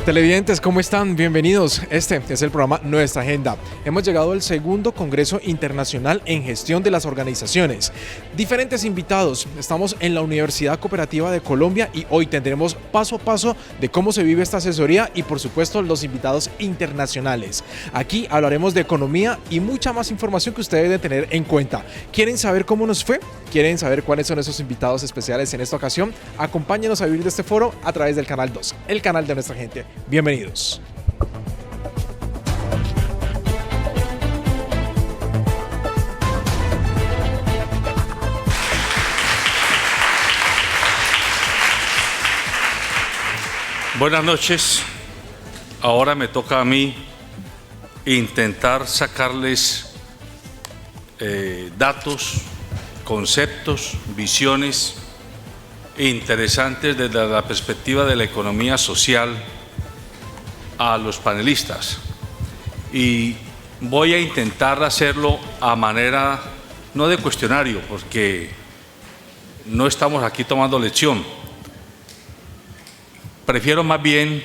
Televidentes, ¿cómo están? Bienvenidos. Este es el programa Nuestra Agenda. Hemos llegado al segundo Congreso Internacional en Gestión de las Organizaciones. Diferentes invitados. Estamos en la Universidad Cooperativa de Colombia y hoy tendremos paso a paso de cómo se vive esta asesoría y, por supuesto, los invitados internacionales. Aquí hablaremos de economía y mucha más información que ustedes deben tener en cuenta. ¿Quieren saber cómo nos fue? ¿Quieren saber cuáles son esos invitados especiales en esta ocasión? Acompáñenos a vivir de este foro a través del Canal 2, el canal de nuestra gente. Bienvenidos. Buenas noches. Ahora me toca a mí intentar sacarles datos, conceptos, visiones interesantes desde la perspectiva de la economía social a los panelistas, y voy a intentar hacerlo a manera no de cuestionario, porque no estamos aquí tomando lección. Prefiero más bien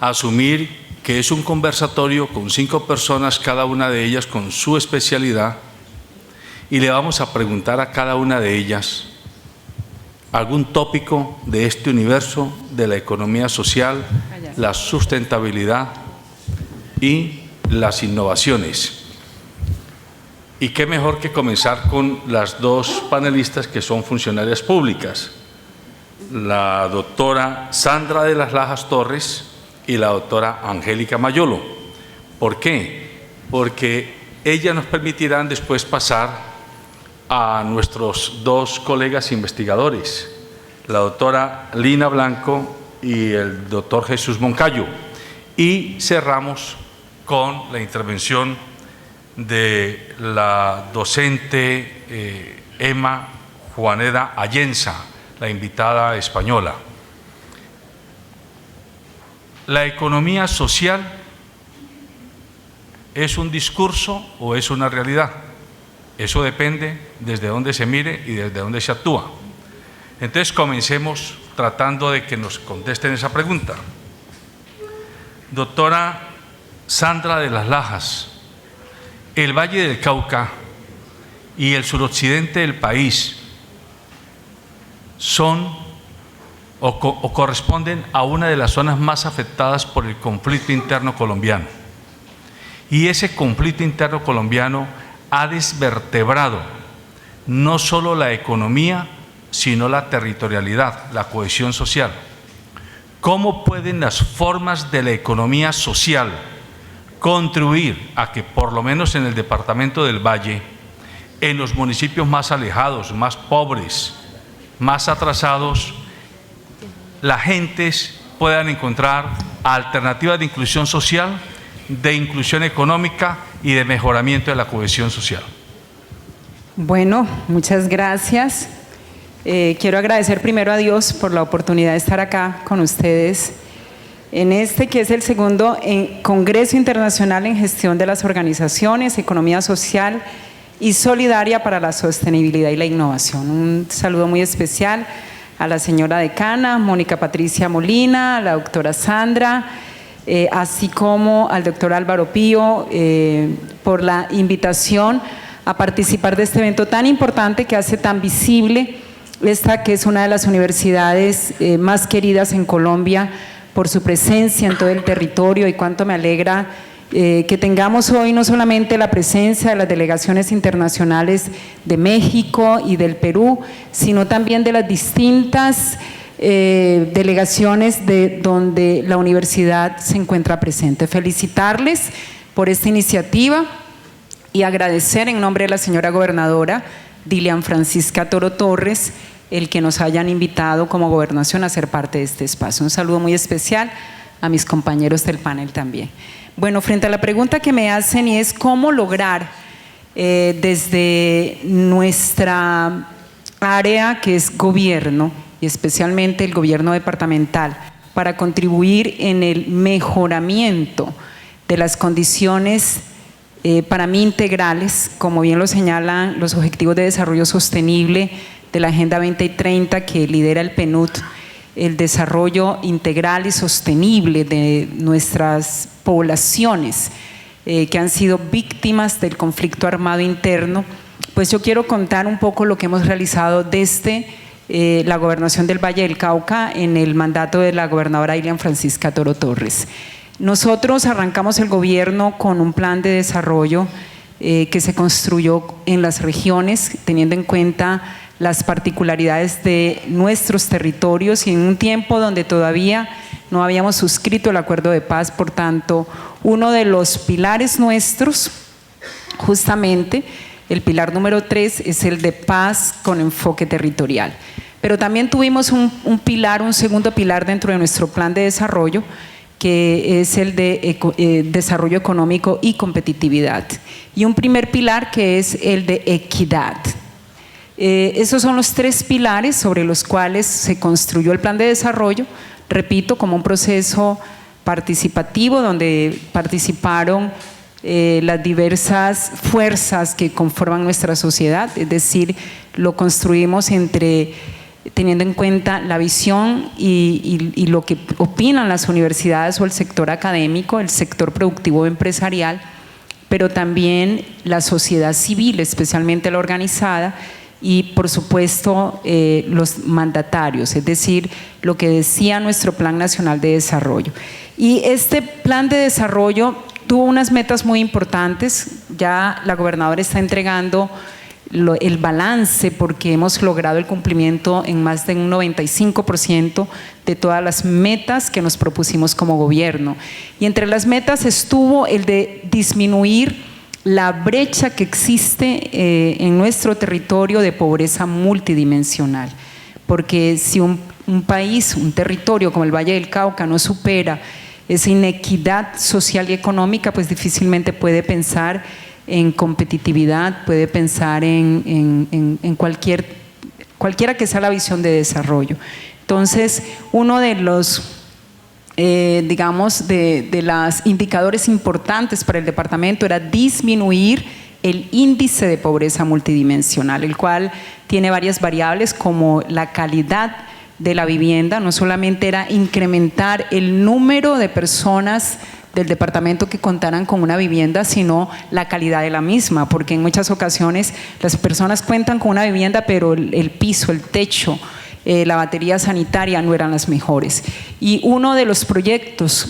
asumir que es un conversatorio con 5 personas, cada una de ellas con su especialidad, y le vamos a preguntar a cada una de ellas algún tópico de este universo de la economía social, la sustentabilidad y las innovaciones. Y qué mejor que comenzar con las dos panelistas que son funcionarias públicas, la doctora Sandra de las Lajas Torres y la doctora Angélica Mayolo. ¿Por qué? Porque ellas nos permitirán después pasar a nuestros dos colegas investigadores, la doctora Lina Blanco y el doctor Jesús Moncayo, y cerramos con la intervención de la docente Emma Juaneda Allenza, la invitada española. ¿La economía social es un discurso o es una realidad? Eso depende desde dónde se mire y desde dónde se actúa. Entonces comencemos tratando de que nos contesten esa pregunta. Doctora Sandra de las Lajas, el Valle del Cauca y el suroccidente del país son o corresponden a una de las zonas más afectadas por el conflicto interno colombiano. Y ese conflicto interno colombiano ha desvertebrado no solo la economía, sino la territorialidad, la cohesión social. ¿Cómo pueden las formas de la economía social contribuir a que, por lo menos en el departamento del Valle, en los municipios más alejados, más pobres, más atrasados, las gentes puedan encontrar alternativas de inclusión social, de inclusión económica y de mejoramiento de la cohesión social? Bueno, muchas gracias. Quiero agradecer primero a Dios por la oportunidad de estar acá con ustedes en este que es el segundo Congreso Internacional en Gestión de las Organizaciones, Economía Social y Solidaria para la Sostenibilidad y la Innovación. Un saludo muy especial a la señora decana, Mónica Patricia Molina, a la doctora Sandra, así como al doctor Álvaro Pío, por la invitación a participar de este evento tan importante que hace tan visible esta que es una de las universidades más queridas en Colombia por su presencia en todo el territorio, y cuánto me alegra que tengamos hoy no solamente la presencia de las delegaciones internacionales de México y del Perú, sino también de las distintas delegaciones de donde la universidad se encuentra presente. Felicitarles por esta iniciativa y agradecer en nombre de la señora gobernadora Dilian Francisca Toro Torres el que nos hayan invitado como gobernación a ser parte de este espacio. Un saludo muy especial a mis compañeros del panel también. Bueno, frente a la pregunta que me hacen, y es cómo lograr desde nuestra área que es gobierno, y especialmente el gobierno departamental, para contribuir en el mejoramiento de las condiciones para mí integrales, como bien lo señalan los Objetivos de Desarrollo Sostenible de la Agenda 2030 que lidera el PNUD, el desarrollo integral y sostenible de nuestras poblaciones que han sido víctimas del conflicto armado interno, pues yo quiero contar un poco lo que hemos realizado desde la gobernación del Valle del Cauca en el mandato de la gobernadora Ilian Francisca Toro Torres. Nosotros arrancamos el gobierno con un plan de desarrollo que se construyó en las regiones, teniendo en cuenta las particularidades de nuestros territorios y en un tiempo donde todavía no habíamos suscrito el acuerdo de paz. Por tanto, uno de los pilares nuestros, justamente el pilar número 3, es el de paz con enfoque territorial. Pero también tuvimos un segundo pilar dentro de nuestro plan de desarrollo, que es el de desarrollo económico y competitividad. Y un primer pilar que es el de equidad. Esos son los 3 pilares sobre los cuales se construyó el plan de desarrollo, repito, como un proceso participativo donde participaron las diversas fuerzas que conforman nuestra sociedad, es decir, lo construimos teniendo en cuenta la visión y lo que opinan las universidades o el sector académico, el sector productivo empresarial, pero también la sociedad civil, especialmente la organizada, y por supuesto los mandatarios, es decir, lo que decía nuestro Plan Nacional de Desarrollo. Y este plan de desarrollo tuvo unas metas muy importantes. Ya la gobernadora está entregando el balance porque hemos logrado el cumplimiento en más de un 95% de todas las metas que nos propusimos como gobierno. Y entre las metas estuvo el de disminuir la brecha que existe en nuestro territorio de pobreza multidimensional, porque si un país, un territorio como el Valle del Cauca no supera esa inequidad social y económica, pues difícilmente puede pensar en competitividad, puede pensar en cualquiera que sea la visión de desarrollo. Entonces, uno de los digamos, de los indicadores importantes para el departamento era disminuir el índice de pobreza multidimensional, el cual tiene varias variables como la calidad de la vivienda. No solamente era incrementar el número de personas del departamento que contaran con una vivienda, sino la calidad de la misma, porque en muchas ocasiones las personas cuentan con una vivienda, pero el piso, el techo, la batería sanitaria no eran las mejores. Y uno de los proyectos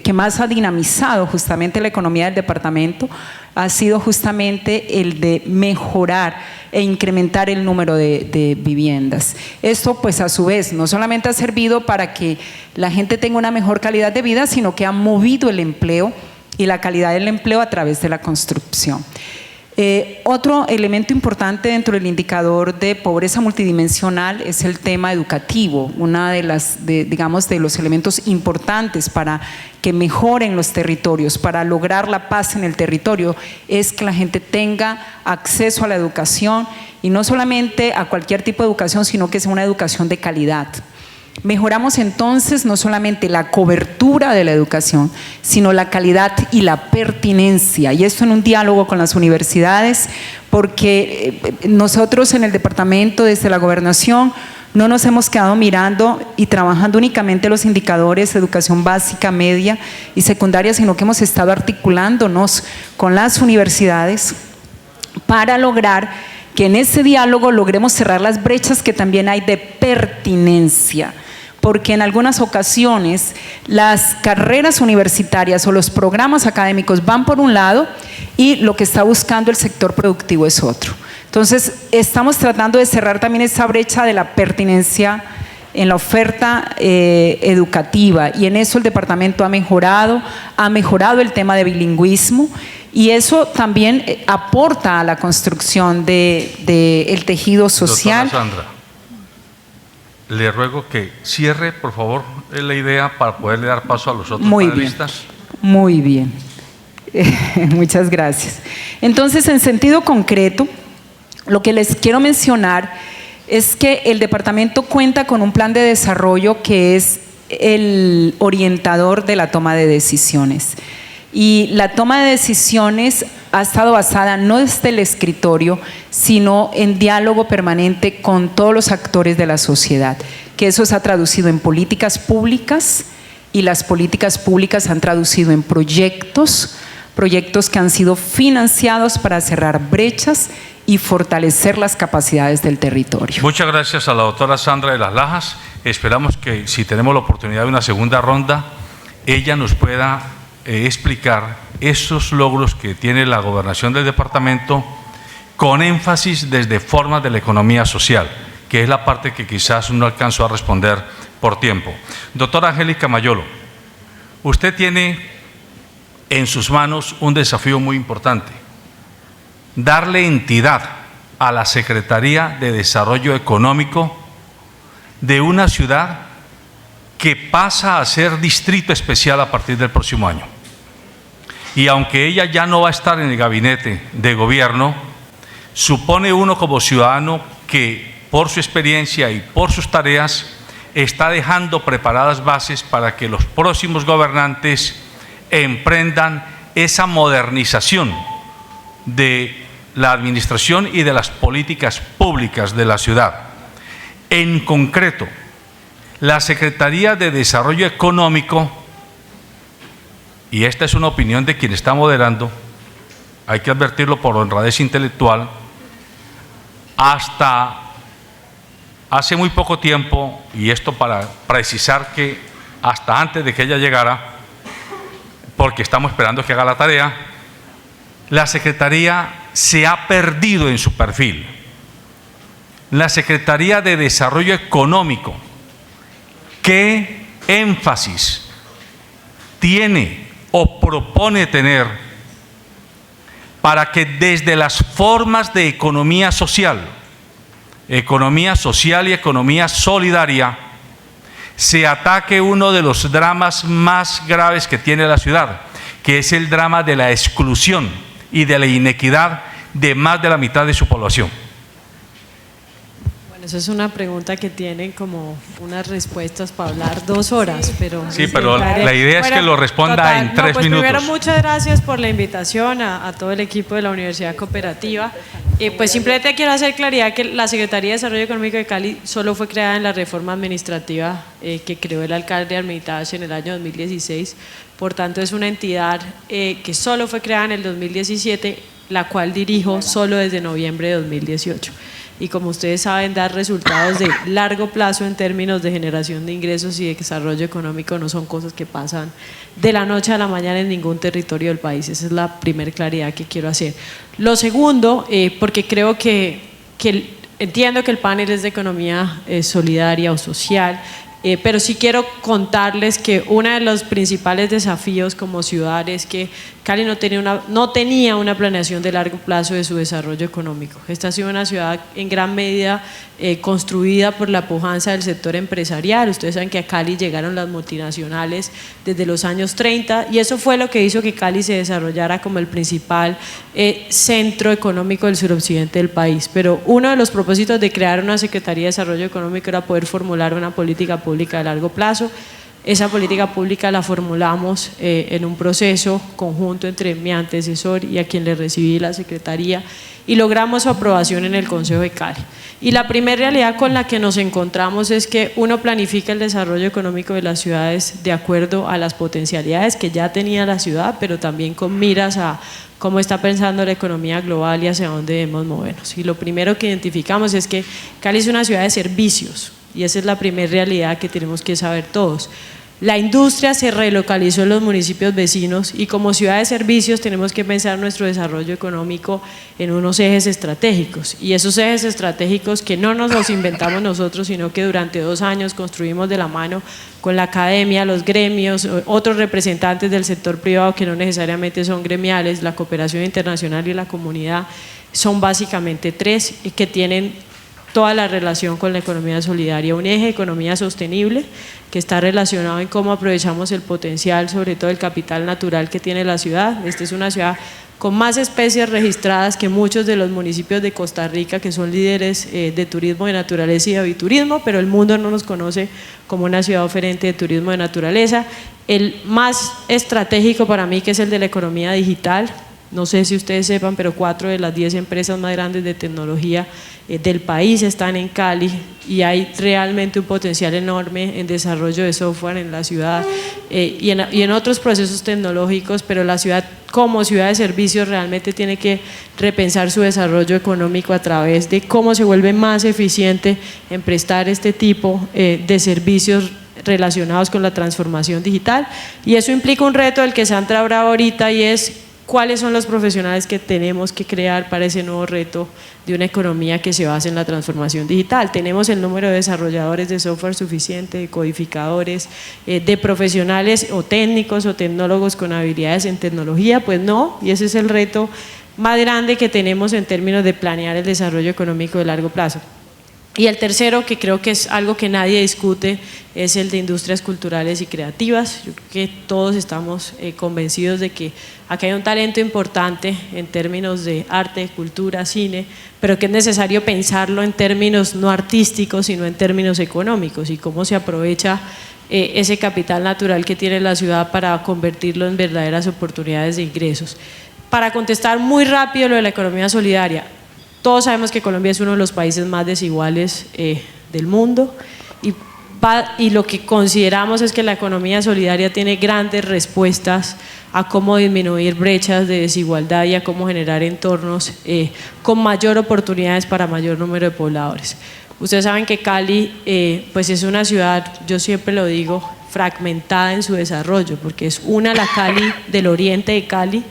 que más ha dinamizado justamente la economía del departamento ha sido justamente el de mejorar e incrementar el número de viviendas. Esto pues a su vez no solamente ha servido para que la gente tenga una mejor calidad de vida, sino que ha movido el empleo y la calidad del empleo a través de la construcción. Otro elemento importante dentro del indicador de pobreza multidimensional es el tema educativo. Una de los elementos importantes para que mejoren los territorios, para lograr la paz en el territorio, es que la gente tenga acceso a la educación, y no solamente a cualquier tipo de educación, sino que sea una educación de calidad. Mejoramos entonces no solamente la cobertura de la educación, sino la calidad y la pertinencia, y esto en un diálogo con las universidades, porque nosotros en el departamento, desde la gobernación, no nos hemos quedado mirando y trabajando únicamente los indicadores de educación básica, media y secundaria, sino que hemos estado articulándonos con las universidades para lograr que en ese diálogo logremos cerrar las brechas que también hay de pertinencia, porque en algunas ocasiones las carreras universitarias o los programas académicos van por un lado y lo que está buscando el sector productivo es otro. Entonces, estamos tratando de cerrar también esa brecha de la pertinencia en la oferta educativa, y en eso el departamento ha mejorado el tema de bilingüismo, y eso también aporta a la construcción del tejido social. Doctora Sandra, le ruego que cierre, por favor, la idea para poderle dar paso a los otros panelistas. Muy bien. Muchas gracias. Entonces, en sentido concreto, lo que les quiero mencionar es que el departamento cuenta con un plan de desarrollo que es el orientador de la toma de decisiones. Y la toma de decisiones ha estado basada no desde el escritorio, sino en diálogo permanente con todos los actores de la sociedad. que eso se ha traducido en políticas públicas y las políticas públicas se han traducido en proyectos que han sido financiados para cerrar brechas y fortalecer las capacidades del territorio. Muchas gracias a la doctora Sandra de las Lajas. Esperamos que si tenemos la oportunidad de una segunda ronda, ella nos pueda explicar esos logros que tiene la gobernación del departamento con énfasis desde formas de la economía social, que es la parte que quizás no alcanzó a responder por tiempo. Doctora Angélica Mayolo, usted tiene en sus manos un desafío muy importante: darle entidad a la Secretaría de Desarrollo Económico de una ciudad que pasa a ser distrito especial a partir del próximo año. Y aunque ella ya no va a estar en el gabinete de gobierno, supone uno como ciudadano que por su experiencia y por sus tareas está dejando preparadas bases para que los próximos gobernantes emprendan esa modernización de la administración y de las políticas públicas de la ciudad. En concreto, la Secretaría de Desarrollo Económico, y esta es una opinión de quien está moderando, hay que advertirlo por honradez intelectual, hasta hace muy poco tiempo, y esto para precisar que hasta antes de que ella llegara, porque estamos esperando que haga la tarea, la Secretaría se ha perdido en su perfil. La Secretaría de Desarrollo Económico, ¿qué énfasis tiene o propone tener para que desde las formas de economía social y economía solidaria, se ataque uno de los dramas más graves que tiene la ciudad, que es el drama de la exclusión y de la inequidad de más de la mitad de su población? Bueno, eso es una pregunta que tienen como unas respuestas para hablar 2 horas, pero… Sí, pero la idea es que lo responda en 3 minutos. Primero, muchas gracias por la invitación a todo el equipo de la Universidad Cooperativa. Pues simplemente quiero hacer claridad que la Secretaría de Desarrollo Económico de Cali solo fue creada en la reforma administrativa que creó el alcalde Armitage en el año 2016, por tanto es una entidad que solo fue creada en el 2017, la cual dirijo solo desde noviembre de 2018. Y como ustedes saben, dar resultados de largo plazo en términos de generación de ingresos y de desarrollo económico no son cosas que pasan de la noche a la mañana en ningún territorio del país. Esa es la primera claridad que quiero hacer. Lo segundo, porque creo que entiendo que el panel es de economía solidaria o social, pero sí quiero contarles que uno de los principales desafíos como ciudad es que Cali no tenía una planeación de largo plazo de su desarrollo económico. Esta ha sido una ciudad en gran medida construida por la pujanza del sector empresarial. Ustedes saben que a Cali llegaron las multinacionales desde los años 30 y eso fue lo que hizo que Cali se desarrollara como el principal centro económico del suroccidente del país. Pero uno de los propósitos de crear una Secretaría de Desarrollo Económico era poder formular una política pública de largo plazo. Esa política pública la formulamos en un proceso conjunto entre mi antecesor y a quien le recibí la Secretaría y logramos su aprobación en el Consejo de Cali. Y la primera realidad con la que nos encontramos es que uno planifica el desarrollo económico de las ciudades de acuerdo a las potencialidades que ya tenía la ciudad, pero también con miras a cómo está pensando la economía global y hacia dónde debemos movernos. Y lo primero que identificamos es que Cali es una ciudad de servicios y esa es la primera realidad que tenemos que saber todos. La industria se relocalizó en los municipios vecinos y como ciudad de servicios tenemos que pensar nuestro desarrollo económico en unos ejes estratégicos y esos ejes estratégicos que no nos los inventamos nosotros, sino que durante 2 años construimos de la mano con la academia, los gremios, otros representantes del sector privado que no necesariamente son gremiales, la cooperación internacional y la comunidad, son básicamente 3 que tienen toda la relación con la economía solidaria. Un eje de economía sostenible que está relacionado en cómo aprovechamos el potencial, sobre todo el capital natural que tiene la ciudad. Esta es una ciudad con más especies registradas que muchos de los municipios de Costa Rica que son líderes de turismo de naturaleza y de aviturismo, pero el mundo no nos conoce como una ciudad oferente de turismo de naturaleza. El más estratégico para mí, que es el de la economía digital, No sé si ustedes sepan, pero 4 de las 10 empresas más grandes de tecnología del país están en Cali y hay realmente un potencial enorme en desarrollo de software en la ciudad y en otros procesos tecnológicos, pero la ciudad como ciudad de servicios realmente tiene que repensar su desarrollo económico a través de cómo se vuelve más eficiente en prestar este tipo de servicios relacionados con la transformación digital, y eso implica un reto del que Sandra hablaba ahorita, y es cuáles son los profesionales que tenemos que crear para ese nuevo reto de una economía que se base en la transformación digital. ¿Tenemos el número de desarrolladores de software suficiente, de codificadores, de profesionales o técnicos o tecnólogos con habilidades en tecnología? Pues no, y ese es el reto más grande que tenemos en términos de planear el desarrollo económico de largo plazo. Y el tercero, que creo que es algo que nadie discute, es el de industrias culturales y creativas. Yo creo que todos estamos convencidos de que acá hay un talento importante en términos de arte, cultura, cine, pero que es necesario pensarlo en términos no artísticos, sino en términos económicos, y cómo se aprovecha ese capital natural que tiene la ciudad para convertirlo en verdaderas oportunidades de ingresos. Para contestar muy rápido lo de la economía solidaria, todos sabemos que Colombia es uno de los países más desiguales del mundo, y lo que consideramos es que la economía solidaria tiene grandes respuestas a cómo disminuir brechas de desigualdad y a cómo generar entornos con mayor oportunidades para mayor número de pobladores. Ustedes saben que Cali pues es una ciudad, yo siempre lo digo, fragmentada en su desarrollo, porque es una la Cali del oriente de Cali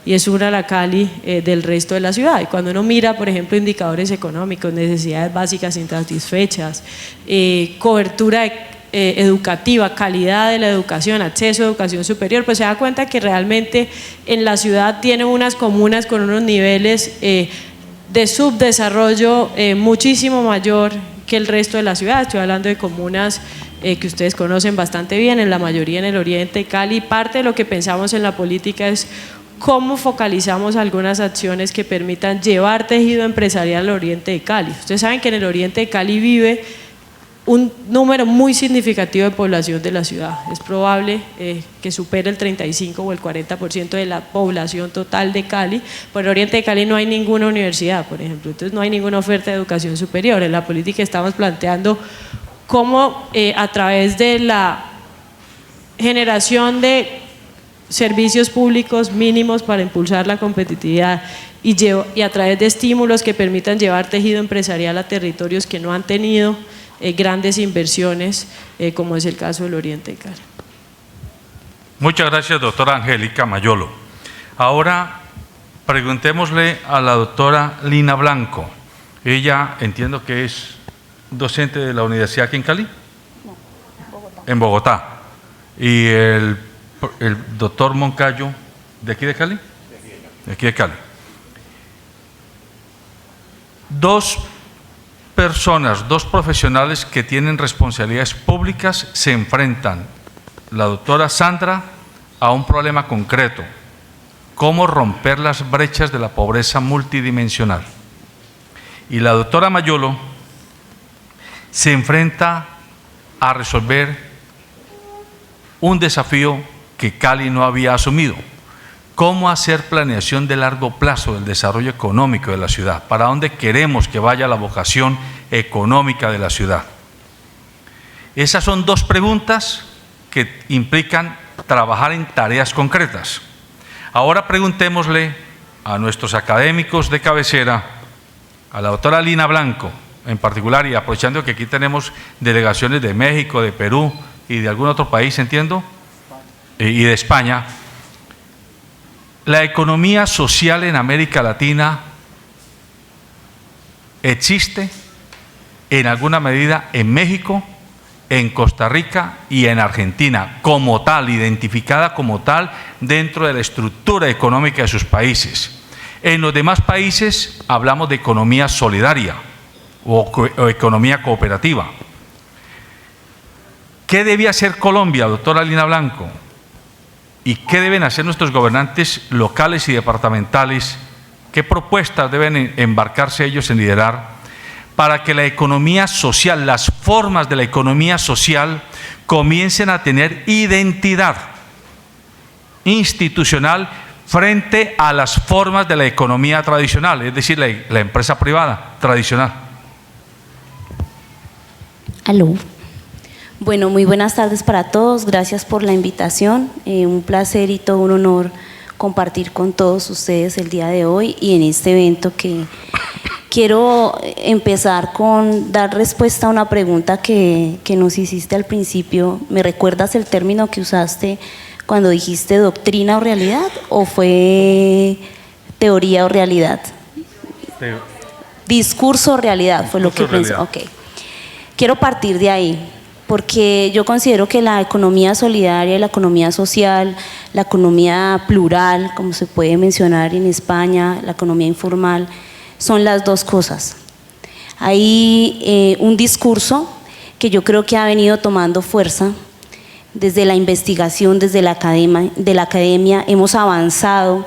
y es una la Cali del resto de la ciudad. Y cuando uno mira, por ejemplo, indicadores económicos, necesidades básicas insatisfechas, cobertura educativa, calidad de la educación, acceso a educación superior, pues se da cuenta que realmente en la ciudad tiene unas comunas con unos niveles de subdesarrollo muchísimo mayor que el resto de la ciudad. Estoy hablando de comunas que ustedes conocen bastante bien, en la mayoría en el oriente de Cali. Parte de lo que pensamos en la política es cómo focalizamos algunas acciones que permitan llevar tejido empresarial al oriente de Cali. Ustedes saben que en el oriente de Cali vive un número muy significativo de población de la ciudad. Es probable que supere el 35 o el 40% de la población total de Cali. Por el oriente de Cali no hay ninguna universidad, por ejemplo, entonces no hay ninguna oferta de educación superior. En la política estamos planteando cómo a través de la generación de servicios públicos mínimos para impulsar la competitividad y a través de estímulos que permitan llevar tejido empresarial a territorios que no han tenido grandes inversiones, como es el caso del oriente de Cali. Muchas gracias, doctora Angélica Mayolo. Ahora preguntémosle a la doctora Lina Blanco. Ella entiendo que es docente de la universidad aquí en Cali. No, en Bogotá. En Bogotá. Y el doctor Moncayo, ¿de aquí de Cali? De aquí de Cali. Dos personas, dos profesionales que tienen responsabilidades públicas se enfrentan. La doctora Sandra a un problema concreto: cómo romper las brechas de la pobreza multidimensional. Y la doctora Mayolo se enfrenta a resolver un desafío que Cali no había asumido: cómo hacer planeación de largo plazo del desarrollo económico de la ciudad, para dónde queremos que vaya la vocación económica de la ciudad. Esas son dos preguntas que implican trabajar en tareas concretas. Ahora preguntémosle a nuestros académicos de cabecera, a la doctora Lina Blanco en particular, y aprovechando que aquí tenemos delegaciones de México, de Perú y de algún otro país, entiendo, y de España. La economía social en América Latina existe en alguna medida en México, en Costa Rica y en Argentina, como tal, identificada como tal dentro de la estructura económica de sus países. En los demás países hablamos de economía solidaria o economía cooperativa. ¿Qué debe hacer Colombia, doctora Lina Blanco? ¿Y qué deben hacer nuestros gobernantes locales y departamentales? ¿Qué propuestas deben embarcarse ellos en liderar para que la economía social, las formas de la economía social, comiencen a tener identidad institucional frente a las formas de la economía tradicional, es decir, la empresa privada tradicional. Aló. Bueno, muy buenas tardes para todos. Gracias por la invitación. Un placer y todo un honor compartir con todos ustedes el día de hoy y en este evento que quiero empezar con dar respuesta a una pregunta que nos hiciste al principio. ¿Me recuerdas el término que usaste cuando dijiste doctrina o realidad o fue teoría o realidad? Discurso o realidad fue lo que pensé. Ok. Quiero partir de ahí, porque yo considero que la economía solidaria y la economía social, la economía plural, como se puede mencionar en España, la economía informal, son las dos cosas. Hay un discurso que yo creo que ha venido tomando fuerza desde la investigación, desde la academia, hemos avanzado,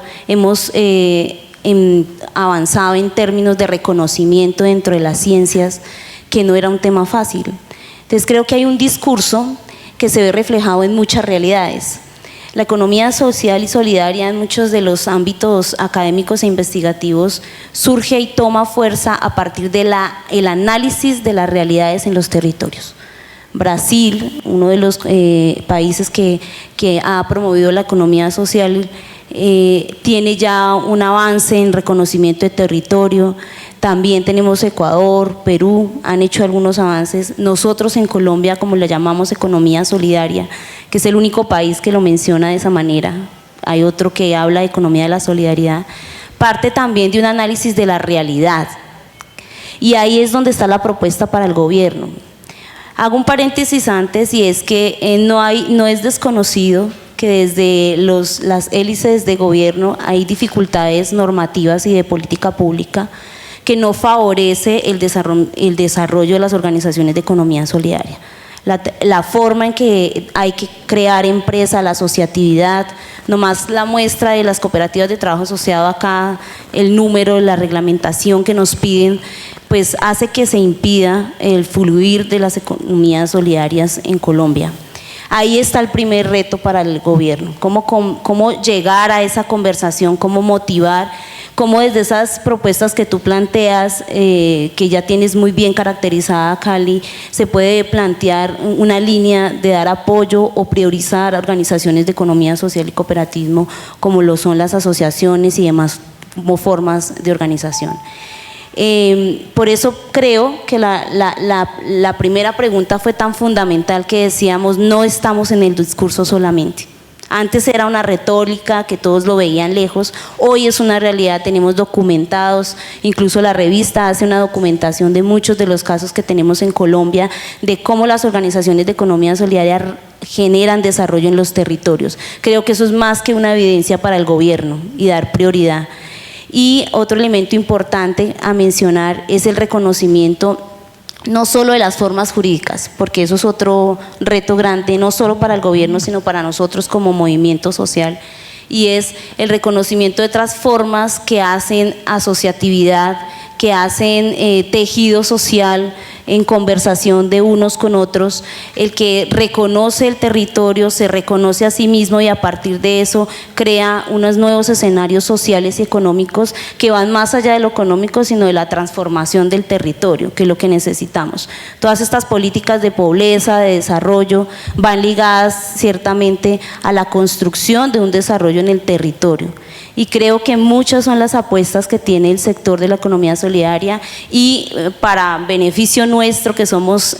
avanzado en términos de reconocimiento dentro de las ciencias, que no era un tema fácil. Entonces creo que hay un discurso que se ve reflejado en muchas realidades. La economía social y solidaria en muchos de los ámbitos académicos e investigativos surge y toma fuerza a partir de el análisis de las realidades en los territorios. Brasil, uno de los países que ha promovido la economía social, tiene ya un avance en reconocimiento de territorio. También tenemos Ecuador, Perú, han hecho algunos avances. Nosotros en Colombia, como le llamamos economía solidaria, que es el único país que lo menciona de esa manera, hay otro que habla de economía de la solidaridad, parte también de un análisis de la realidad. Y ahí es donde está la propuesta para el gobierno. Hago un paréntesis antes y es que no es desconocido que desde las hélices de gobierno hay dificultades normativas y de política pública que no favorece el desarrollo de las organizaciones de economía solidaria. La forma en que hay que crear empresa, la asociatividad, nomás la muestra de las cooperativas de trabajo asociado acá, el número, la reglamentación que nos piden, pues hace que se impida el fluir de las economías solidarias en Colombia. Ahí está el primer reto para el gobierno, cómo llegar a esa conversación, cómo motivar, cómo desde esas propuestas que tú planteas, que ya tienes muy bien caracterizada, Cali, se puede plantear una línea de dar apoyo o priorizar a organizaciones de economía social y cooperativismo, como lo son las asociaciones y demás formas de organización. Por eso creo que la primera pregunta fue tan fundamental que decíamos, no estamos en el discurso solamente. Antes era una retórica que todos lo veían lejos, hoy es una realidad, tenemos documentados, incluso la revista hace una documentación de muchos de los casos que tenemos en Colombia, de cómo las organizaciones de economía solidaria generan desarrollo en los territorios. Creo que eso es más que una evidencia para el gobierno y dar prioridad. Y otro elemento importante a mencionar es el reconocimiento no solo de las formas jurídicas, porque eso es otro reto grande, no solo para el gobierno, sino para nosotros como movimiento social, y es el reconocimiento de otras formas que hacen asociatividad, que hacen tejido social en conversación de unos con otros, el que reconoce el territorio, se reconoce a sí mismo y a partir de eso crea unos nuevos escenarios sociales y económicos que van más allá de lo económico, sino de la transformación del territorio, que es lo que necesitamos. Todas estas políticas de pobreza, de desarrollo, van ligadas ciertamente a la construcción de un desarrollo en el territorio. Y creo que muchas son las apuestas que tiene el sector de la economía solidaria y para beneficio nuestro que somos,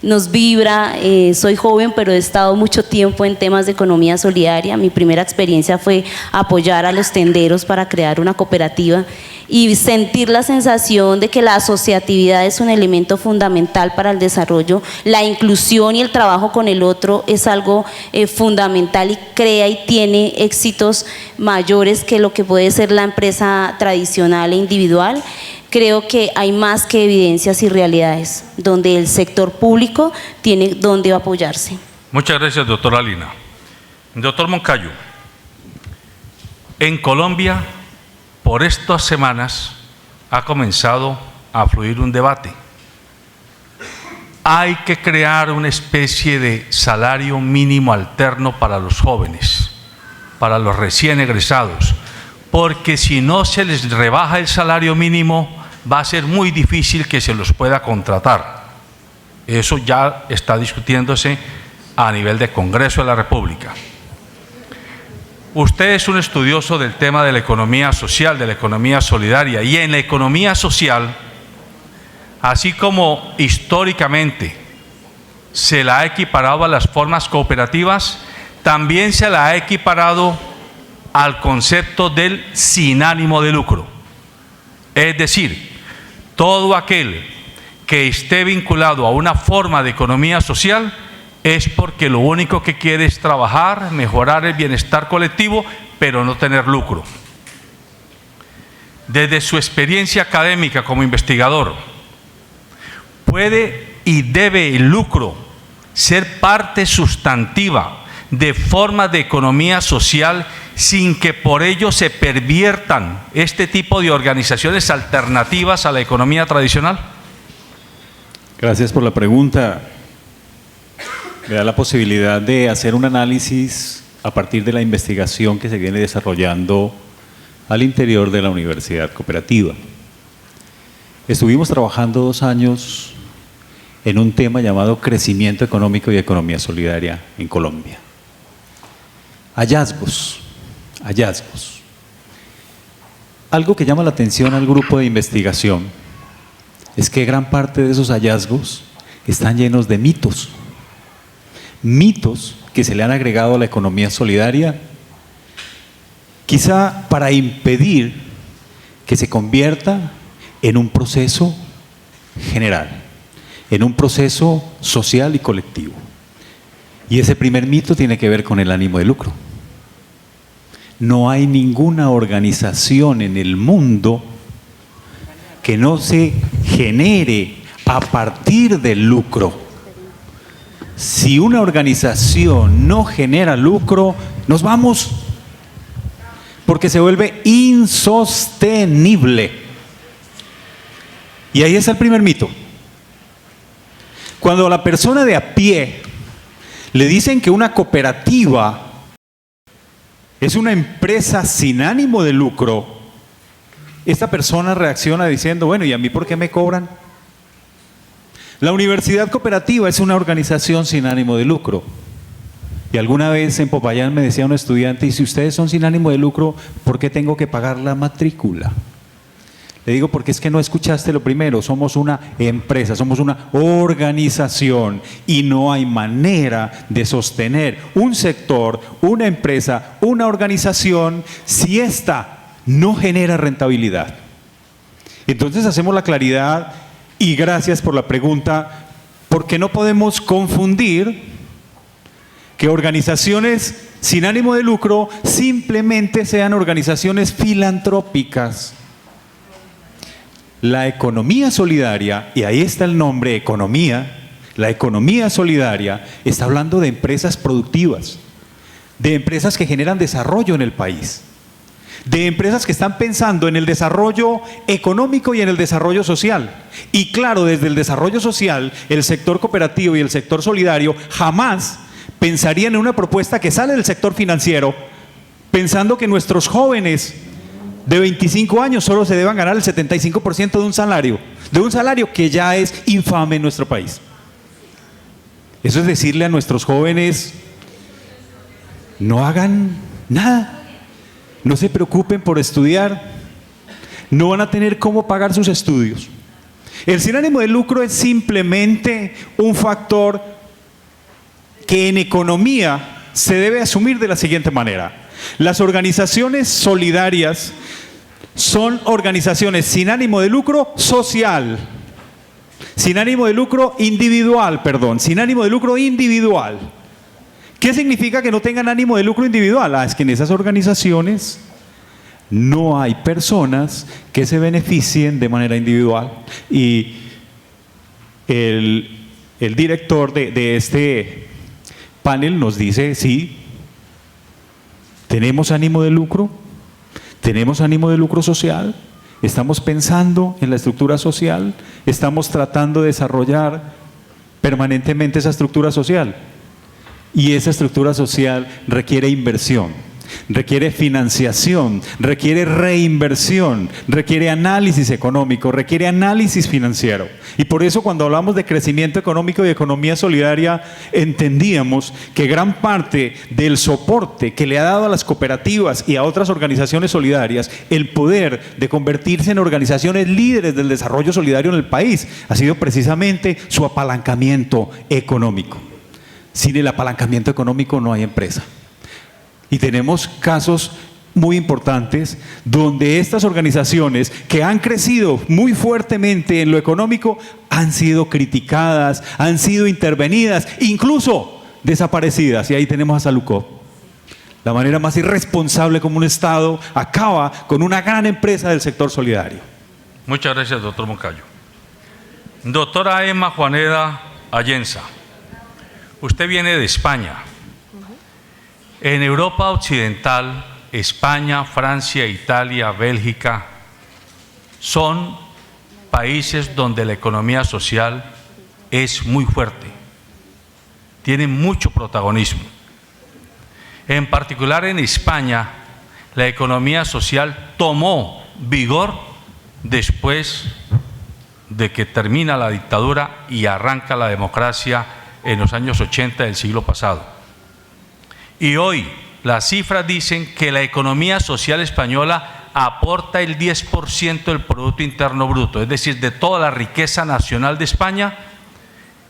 nos vibra, soy joven pero he estado mucho tiempo en temas de economía solidaria. Mi primera experiencia fue apoyar a los tenderos para crear una cooperativa y sentir la sensación de que la asociatividad es un elemento fundamental para el desarrollo, la inclusión y el trabajo con el otro es algo fundamental y crea y tiene éxitos mayores que lo que puede ser la empresa tradicional e individual. Creo que hay más que evidencias y realidades donde el sector público tiene donde apoyarse. Muchas gracias, doctora Lina. Doctor Moncayo, en Colombia, por estas semanas, ha comenzado a fluir un debate. Hay que crear una especie de salario mínimo alterno para los jóvenes. para los recién egresados, porque si no se les rebaja el salario mínimo, va a ser muy difícil que se los pueda contratar. Eso ya está discutiéndose a nivel de Congreso de la República. Usted es un estudioso del tema de la economía social, de la economía solidaria, y en la economía social, así como históricamente se la ha equiparado a las formas cooperativas, también se la ha equiparado al concepto del sin ánimo de lucro. Es decir, todo aquel que esté vinculado a una forma de economía social es porque lo único que quiere es trabajar, mejorar el bienestar colectivo, pero no tener lucro. Desde su experiencia académica como investigador, ¿puede y debe el lucro ser parte sustantiva de formas de economía social sin que por ello se perviertan este tipo de organizaciones alternativas a la economía tradicional? Gracias por la pregunta. Me da la posibilidad de hacer un análisis a partir de la investigación que se viene desarrollando al interior de la Universidad Cooperativa. Estuvimos trabajando 2 años en un tema llamado crecimiento económico y economía solidaria en Colombia. Hallazgos. Algo que llama la atención al grupo de investigación es que gran parte de esos hallazgos están llenos de mitos. Mitos que se le han agregado a la economía solidaria, quizá para impedir que se convierta en un proceso general, en un proceso social y colectivo. Y ese primer mito tiene que ver con el ánimo de lucro. No hay ninguna organización en el mundo que no se genere a partir del lucro. Si una organización no genera lucro, nos vamos, porque se vuelve insostenible. Y ahí está el primer mito. Cuando a la persona de a pie le dicen que una cooperativa es una empresa sin ánimo de lucro, esta persona reacciona diciendo, bueno, ¿y a mí por qué me cobran? La Universidad Cooperativa es una organización sin ánimo de lucro. Y alguna vez en Popayán me decía un estudiante, y si ustedes son sin ánimo de lucro, ¿por qué tengo que pagar la matrícula? Le digo, porque es que no escuchaste lo primero, somos una empresa, somos una organización y no hay manera de sostener un sector, una empresa, una organización si ésta no genera rentabilidad. Entonces hacemos la claridad y gracias por la pregunta, porque no podemos confundir que organizaciones sin ánimo de lucro simplemente sean organizaciones filantrópicas. La economía solidaria, y ahí está el nombre economía, la economía solidaria está hablando de empresas productivas, de empresas que generan desarrollo en el país, de empresas que están pensando en el desarrollo económico y en el desarrollo social. Y claro, desde el desarrollo social, el sector cooperativo y el sector solidario jamás pensarían en una propuesta que sale del sector financiero, pensando que nuestros jóvenes de 25 años solo se deban ganar el 75% de un salario que ya es infame en nuestro país. Eso es decirle a nuestros jóvenes, no hagan nada, no se preocupen por estudiar, no van a tener cómo pagar sus estudios. El sin ánimo de lucro es simplemente un factor que en economía se debe asumir de la siguiente manera. Las organizaciones solidarias son organizaciones sin ánimo de lucro social, sin ánimo de lucro individual, sin ánimo de lucro individual. ¿Qué significa que no tengan ánimo de lucro individual? Es que en esas organizaciones no hay personas que se beneficien de manera individual. Y el director de este panel nos dice, sí, tenemos ánimo de lucro, tenemos ánimo de lucro social, estamos pensando en la estructura social, estamos tratando de desarrollar permanentemente esa estructura social. Y esa estructura social requiere inversión. requiere financiación, requiere reinversión, requiere análisis económico, requiere análisis financiero. Y por eso cuando hablamos de crecimiento económico y economía solidaria, entendíamos que gran parte del soporte que le ha dado a las cooperativas y a otras organizaciones solidarias el poder de convertirse en organizaciones líderes del desarrollo solidario en el país ha sido precisamente su apalancamiento económico. Sin el apalancamiento económico no hay empresa. Y tenemos casos muy importantes donde estas organizaciones que han crecido muy fuertemente en lo económico han sido criticadas, han sido intervenidas, incluso desaparecidas. Y ahí tenemos a Salucop. La manera más irresponsable como un Estado acaba con una gran empresa del sector solidario. Muchas gracias, doctor Moncayo. Doctora Emma Juaneda Allenza, usted viene de España. En Europa Occidental, España, Francia, Italia, Bélgica, son países donde la economía social es muy fuerte, tiene mucho protagonismo. En particular en España, la economía social tomó vigor después de que termina la dictadura y arranca la democracia en los años 80 del siglo pasado. Y hoy las cifras dicen que la economía social española aporta el 10% del Producto Interno Bruto, es decir, de toda la riqueza nacional de España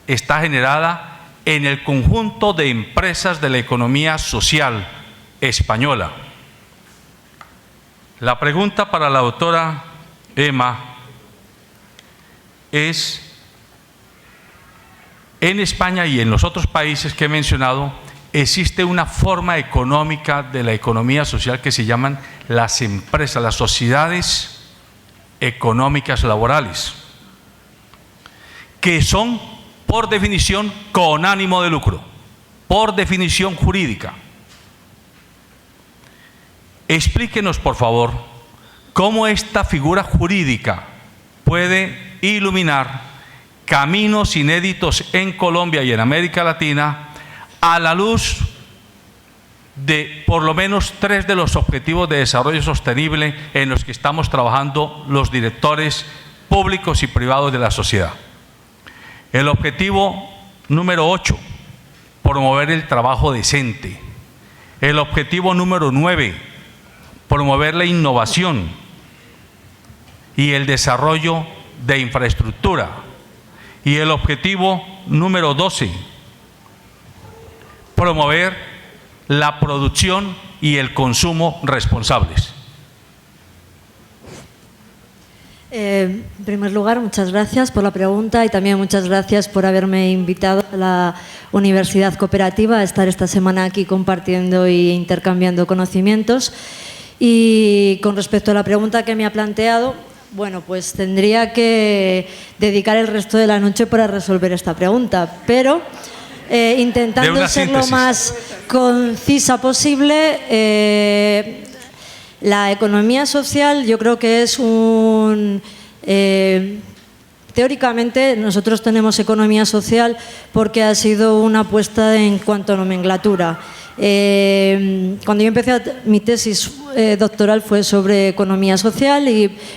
está generada en el conjunto de empresas de la economía social española. La pregunta para la doctora Emma es, en España y en los otros países que he mencionado, existe una forma económica de la economía social que se llaman las empresas, las sociedades económicas laborales, que son por definición con ánimo de lucro, por definición jurídica. Explíquenos, por favor, cómo esta figura jurídica puede iluminar caminos inéditos en Colombia y en América Latina a la luz de por lo menos 3 de los objetivos de desarrollo sostenible en los que estamos trabajando los directores públicos y privados de la sociedad. El objetivo número 8, promover el trabajo decente. El objetivo número 9, promover la innovación y el desarrollo de infraestructura. Y el objetivo número 12, promover la producción y el consumo responsables. En primer lugar, muchas gracias por la pregunta y también muchas gracias por haberme invitado a la Universidad Cooperativa a estar esta semana aquí compartiendo e intercambiando conocimientos. Y con respecto a la pregunta que me ha planteado, bueno, pues tendría que dedicar el resto de la noche para resolver esta pregunta, pero intentando ser lo más concisa posible, la economía social yo creo que es teóricamente nosotros tenemos economía social porque ha sido una apuesta en cuanto a nomenclatura. Cuando yo empecé mi tesis doctoral fue sobre economía social,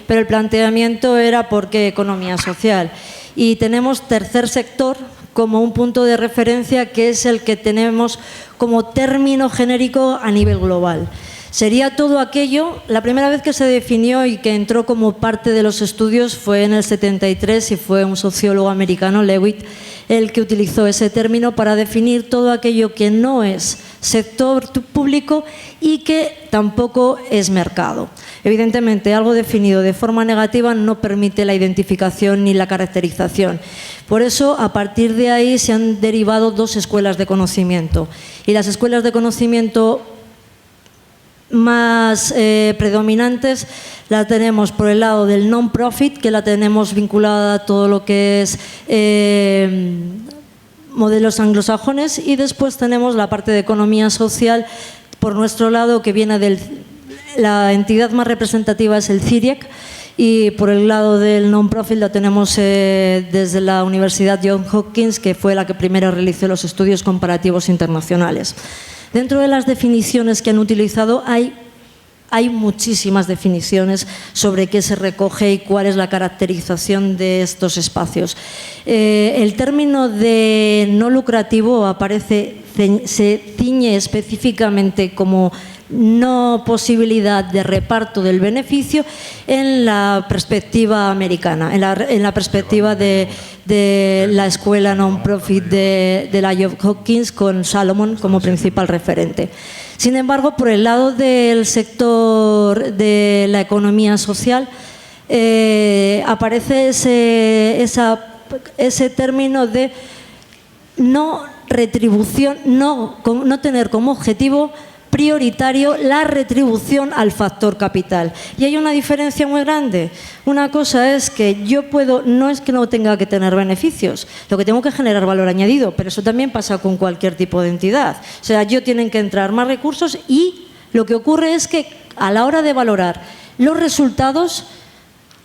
pero el planteamiento era ¿por qué economía social? Y tenemos tercer sector como un punto de referencia que es el que tenemos como término genérico a nivel global. Sería todo aquello, la primera vez que se definió y que entró como parte de los estudios fue en el 73 y fue un sociólogo americano, Lewitt, el que utilizó ese término para definir todo aquello que no es sector público y que tampoco es mercado. Evidentemente, algo definido de forma negativa no permite la identificación ni la caracterización. Por eso, a partir de ahí se han derivado 2 escuelas de conocimiento. Y las escuelas de conocimiento más predominantes la tenemos por el lado del non-profit, que la tenemos vinculada a todo lo que es modelos anglosajones, y después tenemos la parte de economía social por nuestro lado, que viene de la entidad más representativa es el CIRIEC, y por el lado del non-profit la tenemos desde la Universidad Johns Hopkins, que fue la que primero realizó los estudios comparativos internacionales. Dentro de las definiciones que han utilizado hay muchísimas definiciones sobre qué se recoge y cuál es la caracterización de estos espacios. El término de no lucrativo se ciñe específicamente como no posibilidad de reparto del beneficio en la perspectiva americana, en la perspectiva de la escuela non-profit de la Johns Hopkins, con Salomon como principal referente. Sin embargo, por el lado del sector de la economía social, aparece ese término de no retribución, no tener como objetivo prioritario la retribución al factor capital. Y hay una diferencia muy grande. Una cosa es que no es que no tenga que tener beneficios, lo que tengo que generar valor añadido, pero eso también pasa con cualquier tipo de entidad. O sea, tienen que entrar más recursos y lo que ocurre es que a la hora de valorar los resultados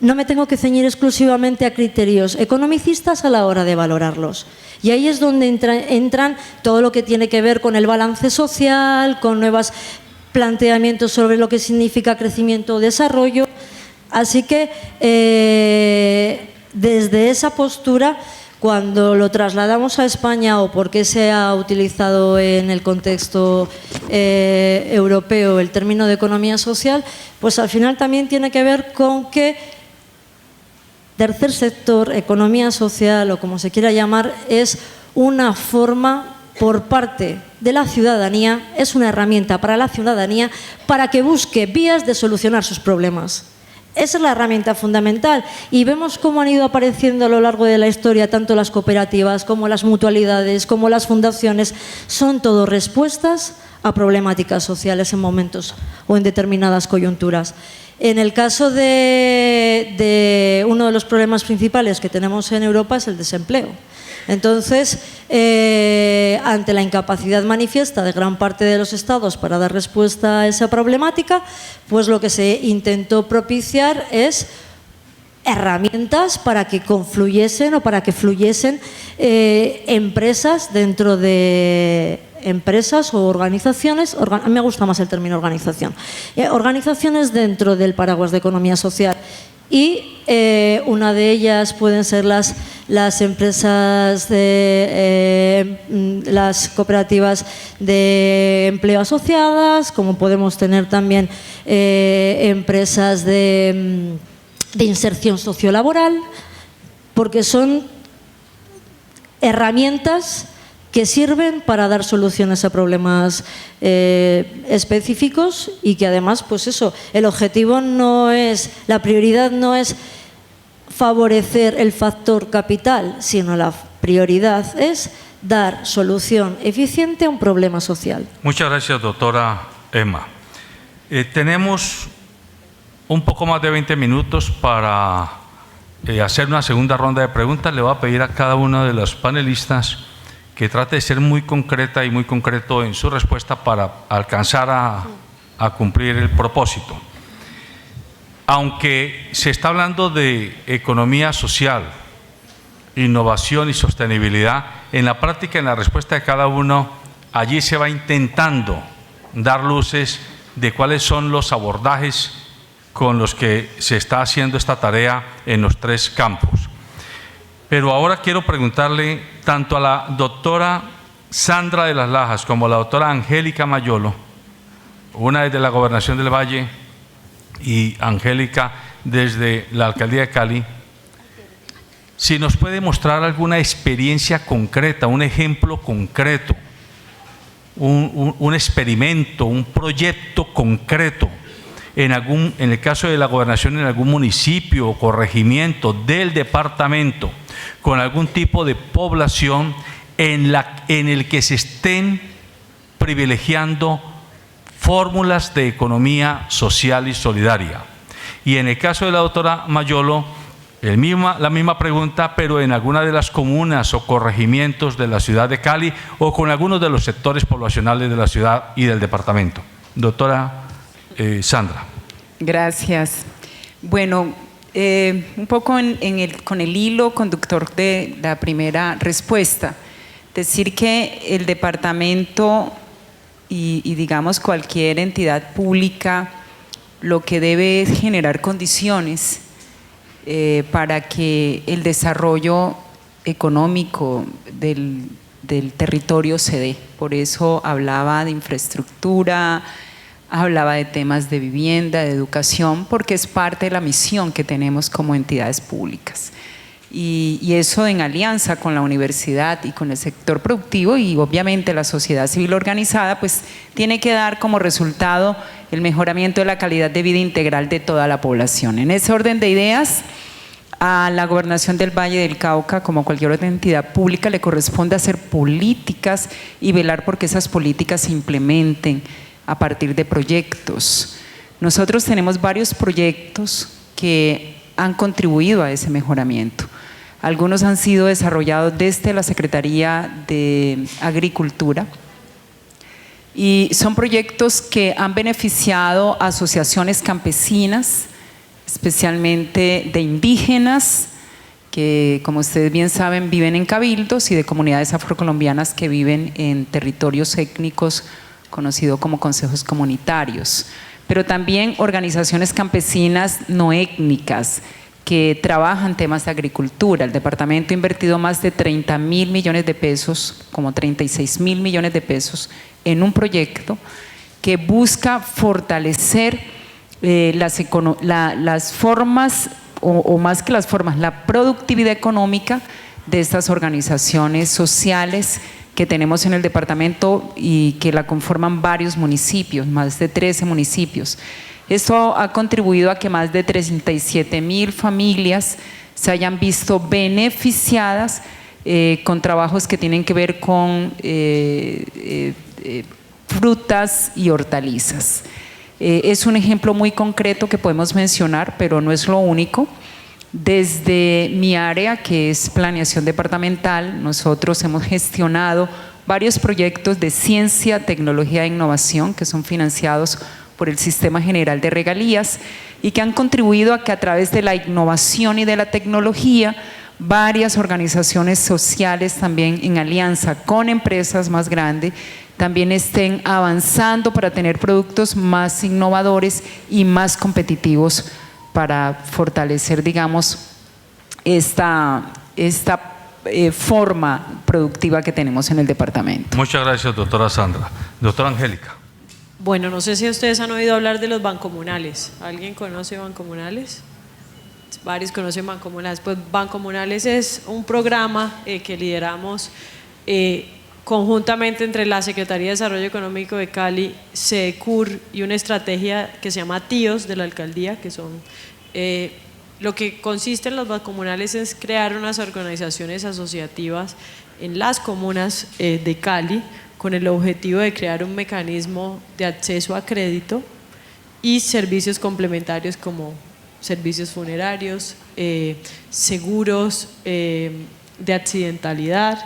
no me tengo que ceñir exclusivamente a criterios economicistas a la hora de valorarlos. Y ahí es donde entran todo lo que tiene que ver con el balance social, con nuevos planteamientos sobre lo que significa crecimiento o desarrollo. Así que desde esa postura, cuando lo trasladamos a España o por qué se ha utilizado en el contexto europeo el término de economía social, pues al final también tiene que ver con que tercer sector, economía social o como se quiera llamar, es una forma por parte de la ciudadanía, es una herramienta para la ciudadanía para que busque vías de solucionar sus problemas. Esa es la herramienta fundamental y vemos cómo han ido apareciendo a lo largo de la historia tanto las cooperativas como las mutualidades, como las fundaciones, son todo respuestas a problemáticas sociales en momentos o en determinadas coyunturas. En el caso de uno de los problemas principales que tenemos en Europa es el desempleo. Entonces, ante la incapacidad manifiesta de gran parte de los estados para dar respuesta a esa problemática, pues lo que se intentó propiciar es herramientas para que confluyesen o para que fluyesen empresas dentro de empresas o organizaciones, me gusta más el término organización, organizaciones dentro del paraguas de economía social. Y una de ellas pueden ser las empresas, las cooperativas de empleo asociadas, como podemos tener también empresas de inserción sociolaboral, porque son herramientas que sirven para dar soluciones a problemas específicos y que además, pues eso, el objetivo no es, la prioridad no es favorecer el factor capital, sino la prioridad es dar solución eficiente a un problema social. Muchas gracias, doctora Emma. Tenemos un poco más de 20 minutos para hacer una segunda ronda de preguntas. Le voy a pedir a cada uno de los panelistas que trate de ser muy concreta y muy concreto en su respuesta para alcanzar a cumplir el propósito. Aunque se está hablando de economía social, innovación y sostenibilidad, en la práctica, en la respuesta de cada uno, allí se va intentando dar luces de cuáles son los abordajes con los que se está haciendo esta tarea en los tres campos. Pero ahora quiero preguntarle tanto a la doctora Sandra de las Lajas como a la doctora Angélica Mayolo, una desde la Gobernación del Valle y Angélica desde la Alcaldía de Cali, si nos puede mostrar alguna experiencia concreta, un ejemplo concreto, un experimento, un proyecto concreto, en el caso de la Gobernación, en algún municipio o corregimiento del departamento, con algún tipo de población en el que se estén privilegiando fórmulas de economía social y solidaria. Y en el caso de la doctora Mayolo, la misma pregunta, pero en alguna de las comunas o corregimientos de la ciudad de Cali o con algunos de los sectores poblacionales de la ciudad y del departamento. Doctora Sandra. Gracias. Bueno, un poco con el hilo conductor de la primera respuesta, decir que el departamento y digamos cualquier entidad pública lo que debe es generar condiciones para que el desarrollo económico del territorio se dé. Por eso hablaba de infraestructura, hablaba de temas de vivienda, de educación, porque es parte de la misión que tenemos como entidades públicas. Y eso en alianza con la universidad y con el sector productivo y obviamente la sociedad civil organizada, pues tiene que dar como resultado el mejoramiento de la calidad de vida integral de toda la población. En ese orden de ideas, a la Gobernación del Valle del Cauca, como cualquier otra entidad pública, le corresponde hacer políticas y velar porque esas políticas se implementen a partir de proyectos. Nosotros tenemos varios proyectos que han contribuido a ese mejoramiento. Algunos han sido desarrollados desde la Secretaría de Agricultura y son proyectos que han beneficiado a asociaciones campesinas, especialmente de indígenas, que como ustedes bien saben viven en cabildos, y de comunidades afrocolombianas que viven en territorios étnicos conocidos como consejos comunitarios, pero también organizaciones campesinas no étnicas que trabajan temas de agricultura. El departamento ha invertido más de 30.000 millones de pesos, como 36.000 millones de pesos, en un proyecto que busca fortalecer las formas, o más que las formas, la productividad económica de estas organizaciones sociales que tenemos en el departamento y que la conforman varios municipios, más de 13 municipios. Esto ha contribuido a que más de 37.000 familias se hayan visto beneficiadas con trabajos que tienen que ver con frutas y hortalizas. Es un ejemplo muy concreto que podemos mencionar, pero no es lo único. Desde mi área, que es planeación departamental, nosotros hemos gestionado varios proyectos de ciencia, tecnología e innovación que son financiados por el Sistema General de Regalías y que han contribuido a que a través de la innovación y de la tecnología varias organizaciones sociales también en alianza con empresas más grandes también estén avanzando para tener productos más innovadores y más competitivos para fortalecer, digamos, esta forma productiva que tenemos en el departamento. Muchas gracias, doctora Sandra. Doctora Angélica. Bueno, no sé si ustedes han oído hablar de los bancomunales. ¿Alguien conoce bancomunales? Varios conocen bancomunales. Pues bancomunales es un programa que lideramos conjuntamente entre la Secretaría de Desarrollo Económico de Cali, SEDECUR y una estrategia que se llama TIOS de la alcaldía, que son lo que consiste en los bancomunales es crear unas organizaciones asociativas en las comunas de Cali con el objetivo de crear un mecanismo de acceso a crédito y servicios complementarios como servicios funerarios, seguros de accidentalidad.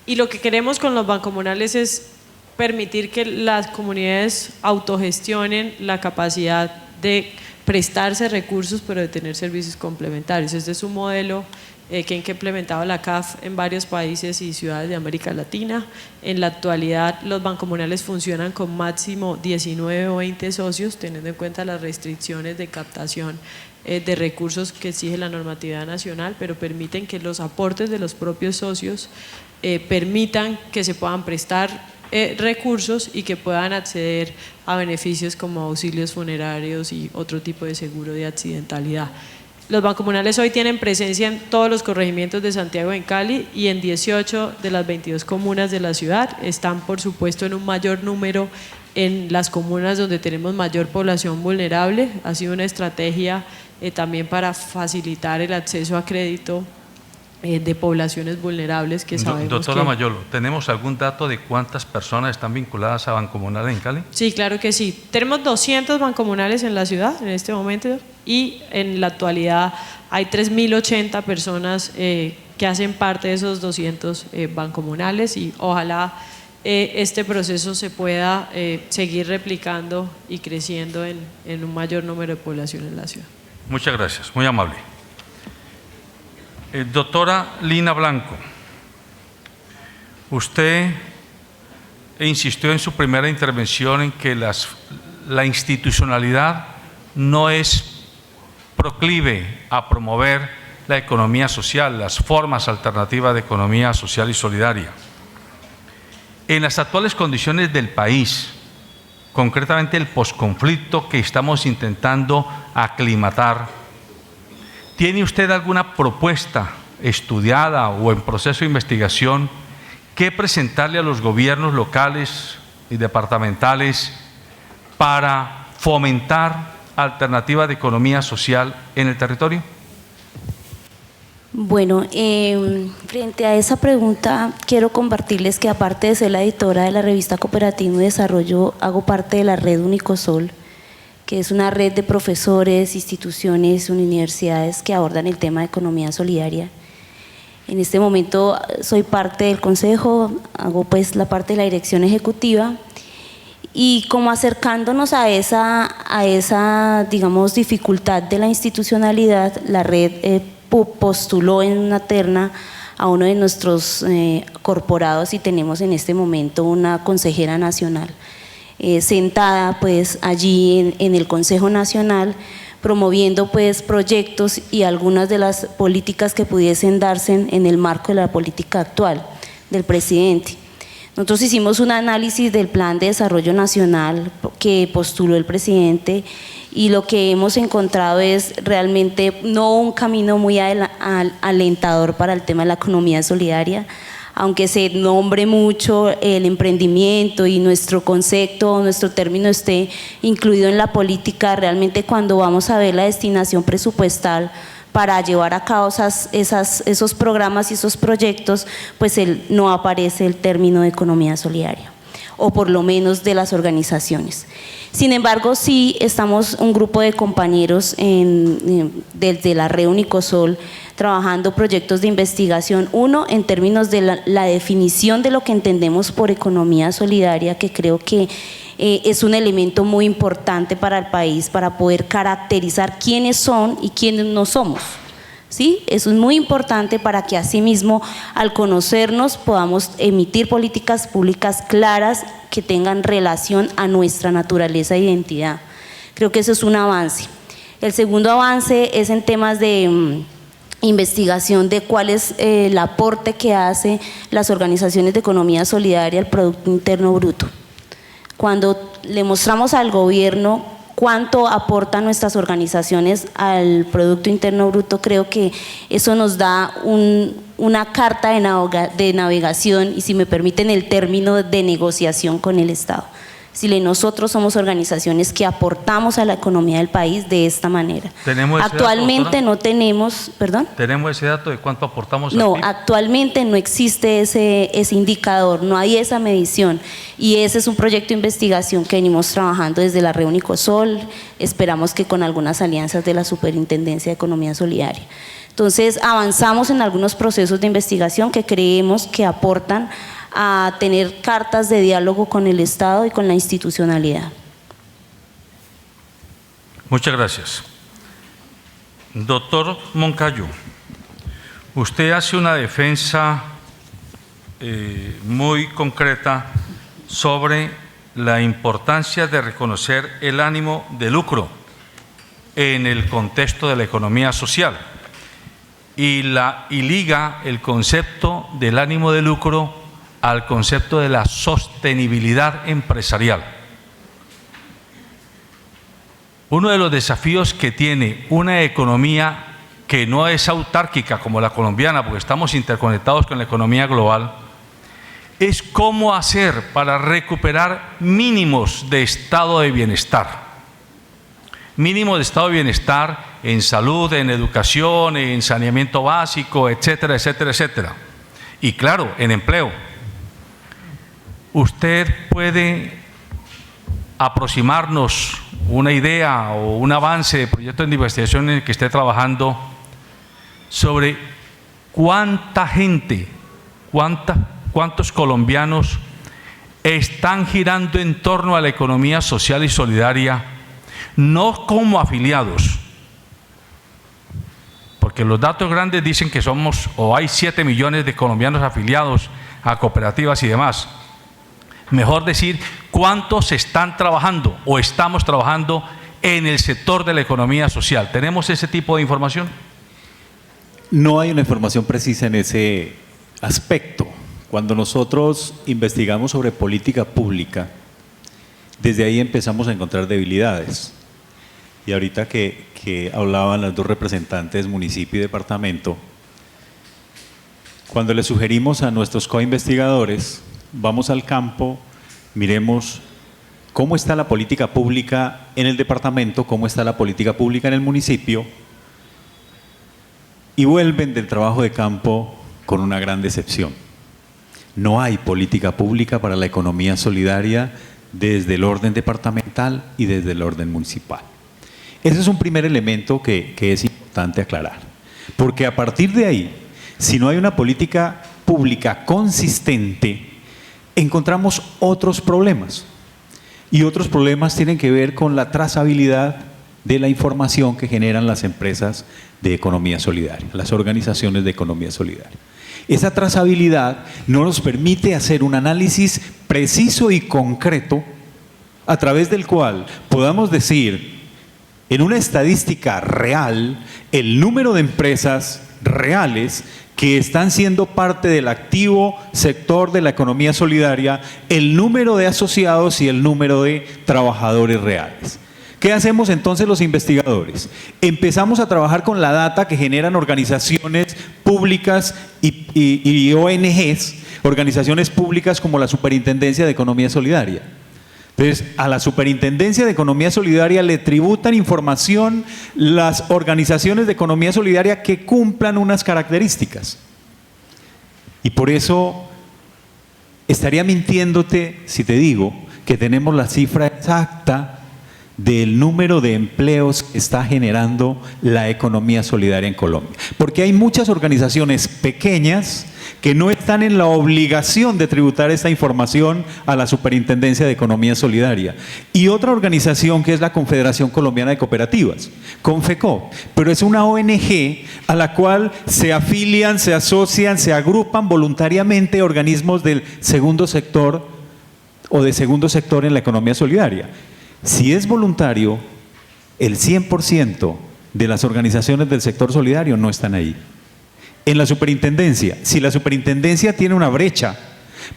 Y lo que queremos con los bancomunales es permitir que las comunidades autogestionen la capacidad de prestarse recursos, pero de tener servicios complementarios. Este es un modelo que ha implementado la CAF en varios países y ciudades de América Latina. En la actualidad los bancomunales funcionan con máximo 19 o 20 socios, teniendo en cuenta las restricciones de captación de recursos que exige la normatividad nacional, pero permiten que los aportes de los propios socios permitan que se puedan prestar recursos y que puedan acceder a beneficios como auxilios funerarios y otro tipo de seguro de accidentalidad. Los bancomunales hoy tienen presencia en todos los corregimientos de Santiago en Cali y en 18 de las 22 comunas de la ciudad. Están, por supuesto, en un mayor número en las comunas donde tenemos mayor población vulnerable. Ha sido una estrategia también para facilitar el acceso a crédito de poblaciones vulnerables que sabemos. Doctora Mayolo, ¿tenemos algún dato de cuántas personas están vinculadas a bancomunales en Cali? Sí, claro que sí. Tenemos 200 bancomunales en la ciudad en este momento y en la actualidad hay 3.080 personas que hacen parte de esos 200 bancomunales y ojalá este proceso se pueda seguir replicando y creciendo en un mayor número de población en la ciudad. Muchas gracias, muy amable. Doctora Lina Blanco, usted insistió en su primera intervención en que la institucionalidad no es proclive a promover la economía social, las formas alternativas de economía social y solidaria. En las actuales condiciones del país, concretamente el posconflicto que estamos intentando aclimatar, ¿tiene usted alguna propuesta estudiada o en proceso de investigación que presentarle a los gobiernos locales y departamentales para fomentar alternativas de economía social en el territorio? Bueno, frente a esa pregunta, quiero compartirles que aparte de ser la editora de la revista Cooperativismo y Desarrollo, hago parte de la red Unicosol, que es una red de profesores, instituciones, universidades que abordan el tema de economía solidaria. En este momento soy parte del consejo, hago pues la parte de la dirección ejecutiva y como acercándonos a esa digamos, dificultad de la institucionalidad, la red postuló en una terna a uno de nuestros corporados y tenemos en este momento una consejera nacional sentada pues allí en el Consejo Nacional promoviendo pues proyectos y algunas de las políticas que pudiesen darse en el marco de la política actual del presidente. Nosotros hicimos un análisis del Plan de Desarrollo Nacional que postuló el presidente y lo que hemos encontrado es realmente no un camino muy alentador para el tema de la economía solidaria, aunque se nombre mucho el emprendimiento y nuestro concepto, nuestro término esté incluido en la política, realmente cuando vamos a ver la destinación presupuestal para llevar a cabo esos programas y esos proyectos, pues no aparece el término de economía solidaria, o por lo menos de las organizaciones. Sin embargo, sí estamos un grupo de compañeros desde la red Unicosol trabajando proyectos de investigación, uno en términos de la definición de lo que entendemos por economía solidaria, que creo que es un elemento muy importante para el país para poder caracterizar quiénes son y quiénes no somos. ¿Sí? Eso es muy importante para que asimismo al conocernos podamos emitir políticas públicas claras que tengan relación a nuestra naturaleza e identidad. Creo que eso es un avance. El segundo avance es en temas de investigación de cuál es el aporte que hacen las organizaciones de economía solidaria al Producto Interno Bruto. Cuando le mostramos al gobierno cuánto aportan nuestras organizaciones al Producto Interno Bruto, creo que eso nos da una carta de navegación y, si me permiten el término, de negociación con el Estado. Si nosotros somos organizaciones que aportamos a la economía del país de esta manera. Actualmente no tenemos, ¿perdón? ¿Tenemos ese dato de cuánto aportamos? No, actualmente no existe ese indicador, no hay esa medición y ese es un proyecto de investigación que venimos trabajando desde la red Unicosol, esperamos que con algunas alianzas de la Superintendencia de Economía Solidaria. Entonces avanzamos en algunos procesos de investigación que creemos que aportan a tener cartas de diálogo con el Estado y con la institucionalidad. Muchas gracias. Doctor Moncayo, usted hace una defensa muy concreta sobre la importancia de reconocer el ánimo de lucro en el contexto de la economía social y liga el concepto del ánimo de lucro al concepto de la sostenibilidad empresarial. Uno de los desafíos que tiene una economía que no es autárquica como la colombiana, porque estamos interconectados con la economía global, es cómo hacer para recuperar mínimos de estado de bienestar. Mínimos de estado de bienestar en salud, en educación, en saneamiento básico, etcétera, etcétera, etcétera. Y claro, en empleo. ¿Usted puede aproximarnos una idea o un avance de proyectos de investigación en el que esté trabajando sobre cuánta gente, cuántos colombianos están girando en torno a la economía social y solidaria, no como afiliados? Porque los datos grandes dicen que somos o hay 7 millones de colombianos afiliados a cooperativas y demás. mejor decir cuántos están trabajando o estamos trabajando en el sector de la economía social. ¿Tenemos ese tipo de información? No hay una información precisa en ese aspecto. Cuando nosotros investigamos sobre política pública, desde ahí empezamos a encontrar debilidades. Y ahorita que hablaban las dos representantes, municipio y departamento, cuando le sugerimos a nuestros coinvestigadores, vamos al campo, miremos cómo está la política pública en el departamento, cómo está la política pública en el municipio, y vuelven del trabajo de campo con una gran decepción. No hay política pública para la economía solidaria desde el orden departamental y desde el orden municipal. Ese es un primer elemento que es importante aclarar, porque a partir de ahí, si no hay una política pública consistente, encontramos otros problemas. Y otros problemas tienen que ver con la trazabilidad de la información que generan las empresas de economía solidaria, las organizaciones de economía solidaria. Esa trazabilidad no nos permite hacer un análisis preciso y concreto a través del cual podamos decir en una estadística real el número de empresas reales que están siendo parte del activo sector de la economía solidaria, el número de asociados y el número de trabajadores reales. ¿Qué hacemos entonces los investigadores? Empezamos a trabajar con la data que generan organizaciones públicas y ONGs, organizaciones públicas como la Superintendencia de Economía Solidaria. Entonces, a la Superintendencia de Economía Solidaria le tributan información las organizaciones de economía solidaria que cumplan unas características. Y por eso estaría mintiéndote si te digo que tenemos la cifra exacta del número de empleos que está generando la economía solidaria en Colombia. Porque hay muchas organizaciones pequeñas que no están en la obligación de tributar esta información a la Superintendencia de Economía Solidaria. Y otra organización que es la Confederación Colombiana de Cooperativas, Confeco, pero es una ONG a la cual se afilian, se asocian, se agrupan voluntariamente organismos del segundo sector o de segundo sector en la economía solidaria. Si es voluntario, el 100% de las organizaciones del sector solidario no están ahí. En la superintendencia, si la superintendencia tiene una brecha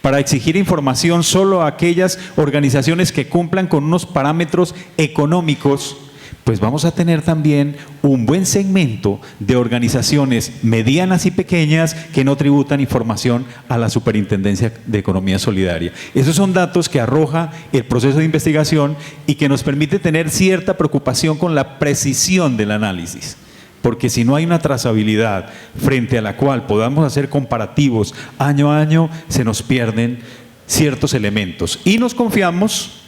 para exigir información solo a aquellas organizaciones que cumplan con unos parámetros económicos, pues vamos a tener también un buen segmento de organizaciones medianas y pequeñas que no tributan información a la Superintendencia de Economía Solidaria. Esos son datos que arroja el proceso de investigación y que nos permite tener cierta preocupación con la precisión del análisis. Porque si no hay una trazabilidad frente a la cual podamos hacer comparativos año a año, se nos pierden ciertos elementos. Y nos confiamos,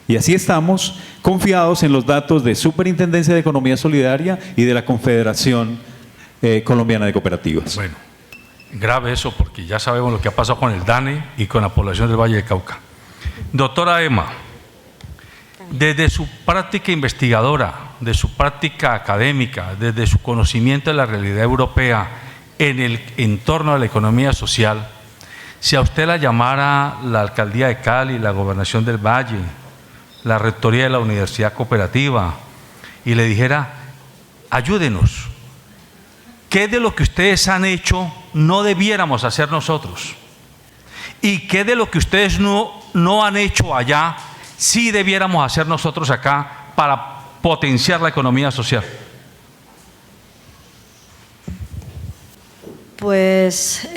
y así estamos, confiados en los datos de Superintendencia de Economía Solidaria y de la Confederación Colombiana de Cooperativas. Bueno, grave eso, porque ya sabemos lo que ha pasado con el DANE y con la población del Valle de Cauca. Doctora Emma, desde su práctica investigadora, de su práctica académica, desde su conocimiento de la realidad europea en el entorno de la economía social, si a usted la llamara la Alcaldía de Cali, la Gobernación del Valle, la Rectoría de la Universidad Cooperativa y le dijera, ayúdenos, ¿qué de lo que ustedes han hecho no debiéramos hacer nosotros? ¿Y qué de lo que ustedes no han hecho allá sí debiéramos hacer nosotros acá para potenciar la economía social? Pues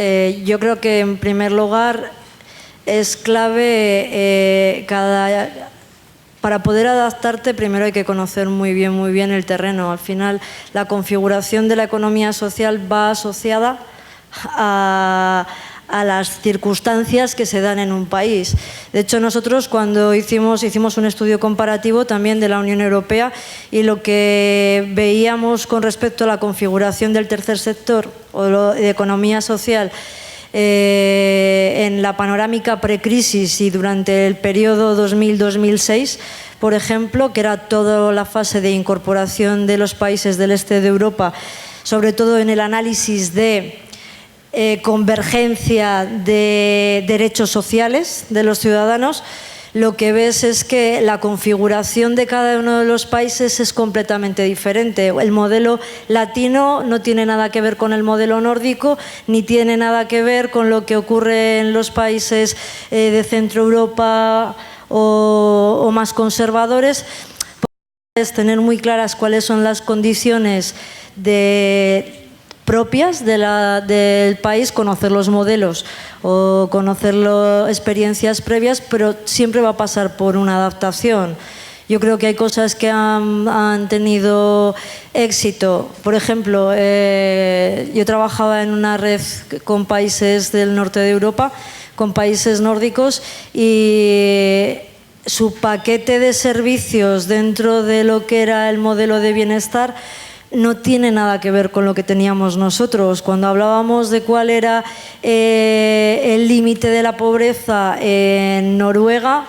yo creo que en primer lugar es clave para poder adaptarte primero hay que conocer muy bien el terreno. Al final la configuración de la economía social va asociada a las circunstancias que se dan en un país. De hecho, nosotros cuando hicimos un estudio comparativo también de la Unión Europea y lo que veíamos con respecto a la configuración del tercer sector o de economía social en la panorámica precrisis y durante el periodo 2000-2006, por ejemplo, que era toda la fase de incorporación de los países del este de Europa, sobre todo en el análisis de convergencia de derechos sociales de los ciudadanos, lo que ves es que la configuración de cada uno de los países es completamente diferente. El modelo latino no tiene nada que ver con el modelo nórdico, ni tiene nada que ver con lo que ocurre en los países de Centro Europa o más conservadores. Es tener muy claras cuáles son las condiciones propias del país, conocer los modelos o conocer experiencias previas, pero siempre va a pasar por una adaptación. Yo creo que hay cosas que han tenido éxito. Por ejemplo, yo trabajaba en una red con países del norte de Europa, con países nórdicos, y su paquete de servicios dentro de lo que era el modelo de bienestar no tiene nada que ver con lo que teníamos nosotros. Cuando hablábamos de cuál era el límite de la pobreza en Noruega,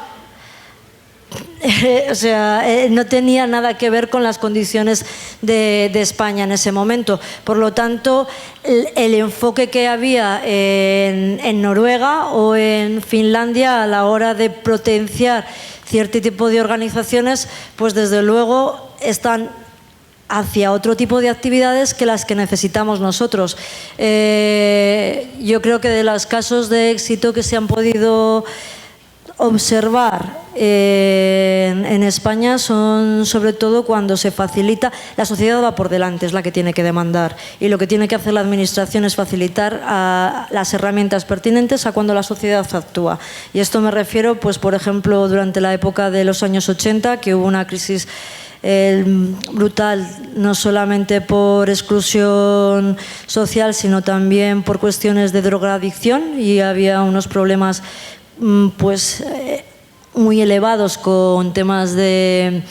o sea, no tenía nada que ver con las condiciones de España en ese momento. Por lo tanto, el enfoque que había en Noruega o en Finlandia a la hora de potenciar cierto tipo de organizaciones, pues desde luego están hacia otro tipo de actividades que las que necesitamos nosotros. Yo creo que de los casos de éxito que se han podido observar en España son sobre todo cuando se facilita, la sociedad va por delante, es la que tiene que demandar, y lo que tiene que hacer la administración es facilitar las herramientas pertinentes a cuando la sociedad actúa. Y esto me refiero, pues por ejemplo, durante la época de los años 80, que hubo una crisis brutal, no solamente por exclusión social, sino también por cuestiones de drogadicción, y había unos problemas muy elevados con temas de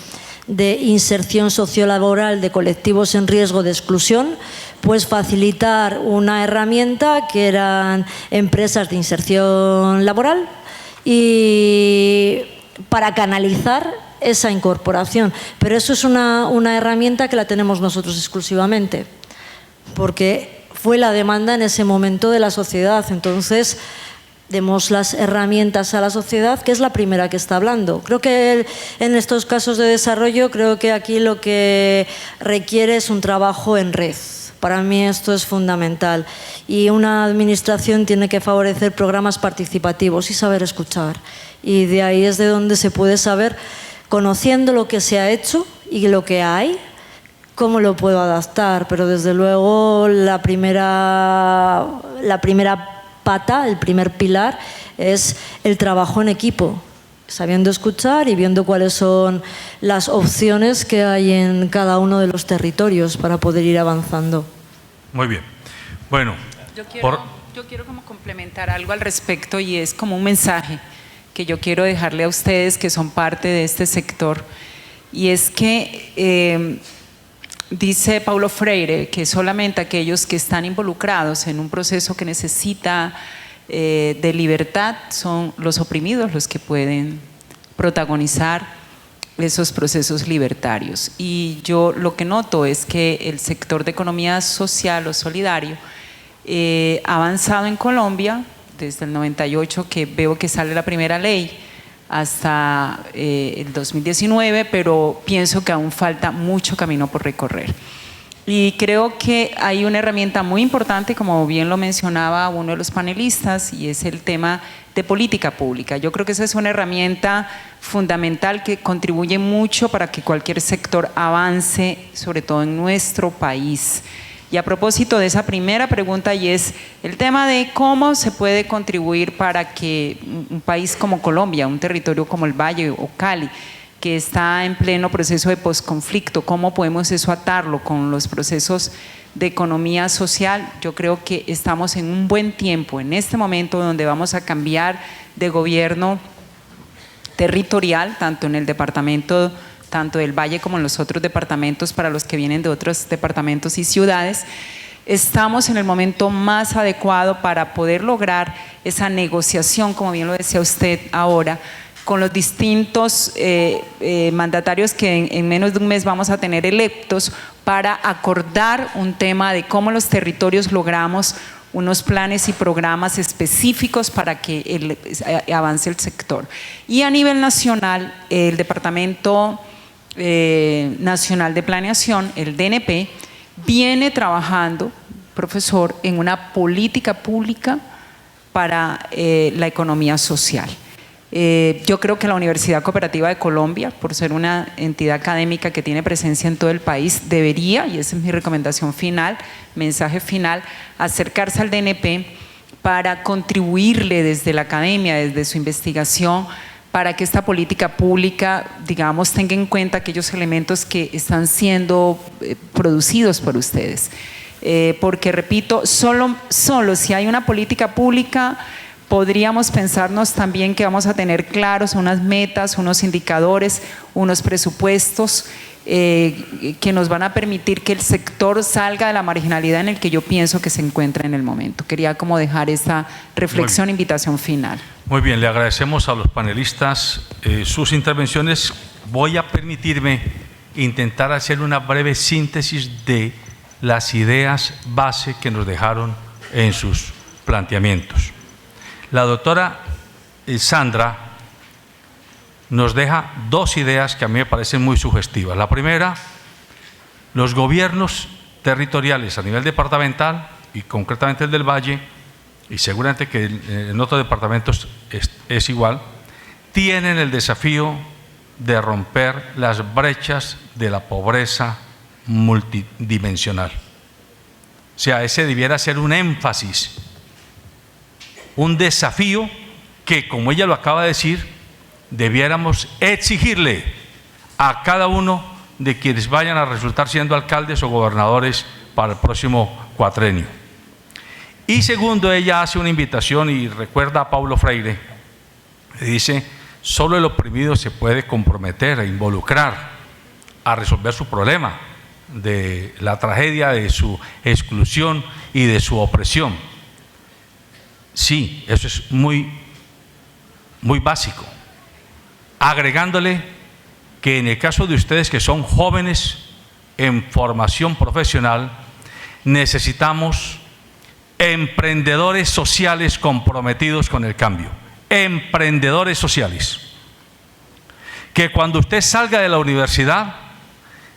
inserción sociolaboral de colectivos en riesgo de exclusión. Pues facilitar una herramienta que eran empresas de inserción laboral, y para canalizar esa incorporación. Pero eso es una herramienta que la tenemos nosotros exclusivamente, porque fue la demanda en ese momento de la sociedad. Entonces, demos las herramientas a la sociedad, que es la primera que está hablando. Creo que en estos casos de desarrollo, creo que aquí lo que requiere es un trabajo en red. Para mí esto es fundamental. Y una administración tiene que favorecer programas participativos y saber escuchar. Y de ahí es de donde se puede saber, conociendo lo que se ha hecho y lo que hay, cómo lo puedo adaptar. Pero desde luego la primera pata, el primer pilar, es el trabajo en equipo, sabiendo escuchar y viendo cuáles son las opciones que hay en cada uno de los territorios para poder ir avanzando. Muy bien. Bueno, yo quiero como complementar algo al respecto, y es como un mensaje que yo quiero dejarle a ustedes que son parte de este sector, y es que dice Paulo Freire que solamente aquellos que están involucrados en un proceso que necesita de libertad son los oprimidos los que pueden protagonizar esos procesos libertarios. Y yo lo que noto es que el sector de economía social o solidario ha avanzado en Colombia desde el 98, que veo que sale la primera ley, hasta el 2019, pero pienso que aún falta mucho camino por recorrer. Y creo que hay una herramienta muy importante, como bien lo mencionaba uno de los panelistas, y es el tema de política pública. Yo creo que esa es una herramienta fundamental que contribuye mucho para que cualquier sector avance, sobre todo en nuestro país. Y a propósito de esa primera pregunta, y es el tema de cómo se puede contribuir para que un país como Colombia, un territorio como el Valle o Cali, que está en pleno proceso de posconflicto, cómo podemos eso atarlo con los procesos de economía social. Yo creo que estamos en un buen tiempo, en este momento donde vamos a cambiar de gobierno territorial, tanto en el departamento tanto del Valle como en los otros departamentos, para los que vienen de otros departamentos y ciudades. Estamos en el momento más adecuado para poder lograr esa negociación, como bien lo decía usted ahora, con los distintos mandatarios que en menos de un mes vamos a tener electos, para acordar un tema de cómo los territorios logramos unos planes y programas específicos para que avance el sector. Y a nivel nacional, el Departamento Nacional de Planeación, el DNP, viene trabajando, profesor, en una política pública para la economía social. Yo creo que la Universidad Cooperativa de Colombia, por ser una entidad académica que tiene presencia en todo el país, debería, y esa es mi recomendación final, mensaje final, acercarse al DNP para contribuirle desde la academia, desde su investigación, para que esta política pública, digamos, tenga en cuenta aquellos elementos que están siendo producidos por ustedes. Porque, repito, solo si hay una política pública, podríamos pensarnos también que vamos a tener claros unas metas, unos indicadores, unos presupuestos que nos van a permitir que el sector salga de la marginalidad en el que yo pienso que se encuentra en el momento. Quería como dejar esta reflexión, invitación final. Muy bien, le agradecemos a los panelistas sus intervenciones. Voy a permitirme intentar hacer una breve síntesis de las ideas base que nos dejaron en sus planteamientos. La doctora Sandra nos deja dos ideas que a mí me parecen muy sugestivas. La primera, los gobiernos territoriales a nivel departamental y concretamente el del Valle, y seguramente que en otros departamentos es igual, tienen el desafío de romper las brechas de la pobreza multidimensional. O sea, ese debiera ser un énfasis, un desafío que, como ella lo acaba de decir, debiéramos exigirle a cada uno de quienes vayan a resultar siendo alcaldes o gobernadores para el próximo cuatrenio. Y segundo, ella hace una invitación y recuerda a Paulo Freire, le dice: solo el oprimido se puede comprometer e involucrar a resolver su problema, de la tragedia de su exclusión y de su opresión. Sí, eso es muy básico. Agregándole que en el caso de ustedes que son jóvenes en formación profesional, necesitamos emprendedores sociales comprometidos con el cambio. Emprendedores sociales. Que cuando usted salga de la universidad,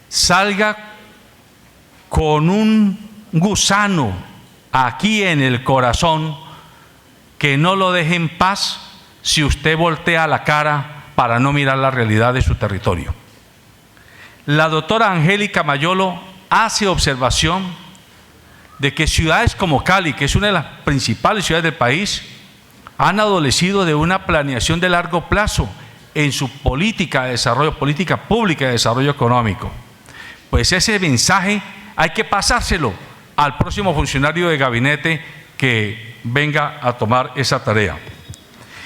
salga con un gusano aquí en el corazón que no lo deje en paz si usted voltea la cara para no mirar la realidad de su territorio. La doctora Angélica Mayolo hace observación de que ciudades como Cali, que es una de las principales ciudades del país, han adolecido de una planeación de largo plazo en su política de desarrollo, política pública de desarrollo económico. Pues ese mensaje hay que pasárselo al próximo funcionario de gabinete que venga a tomar esa tarea.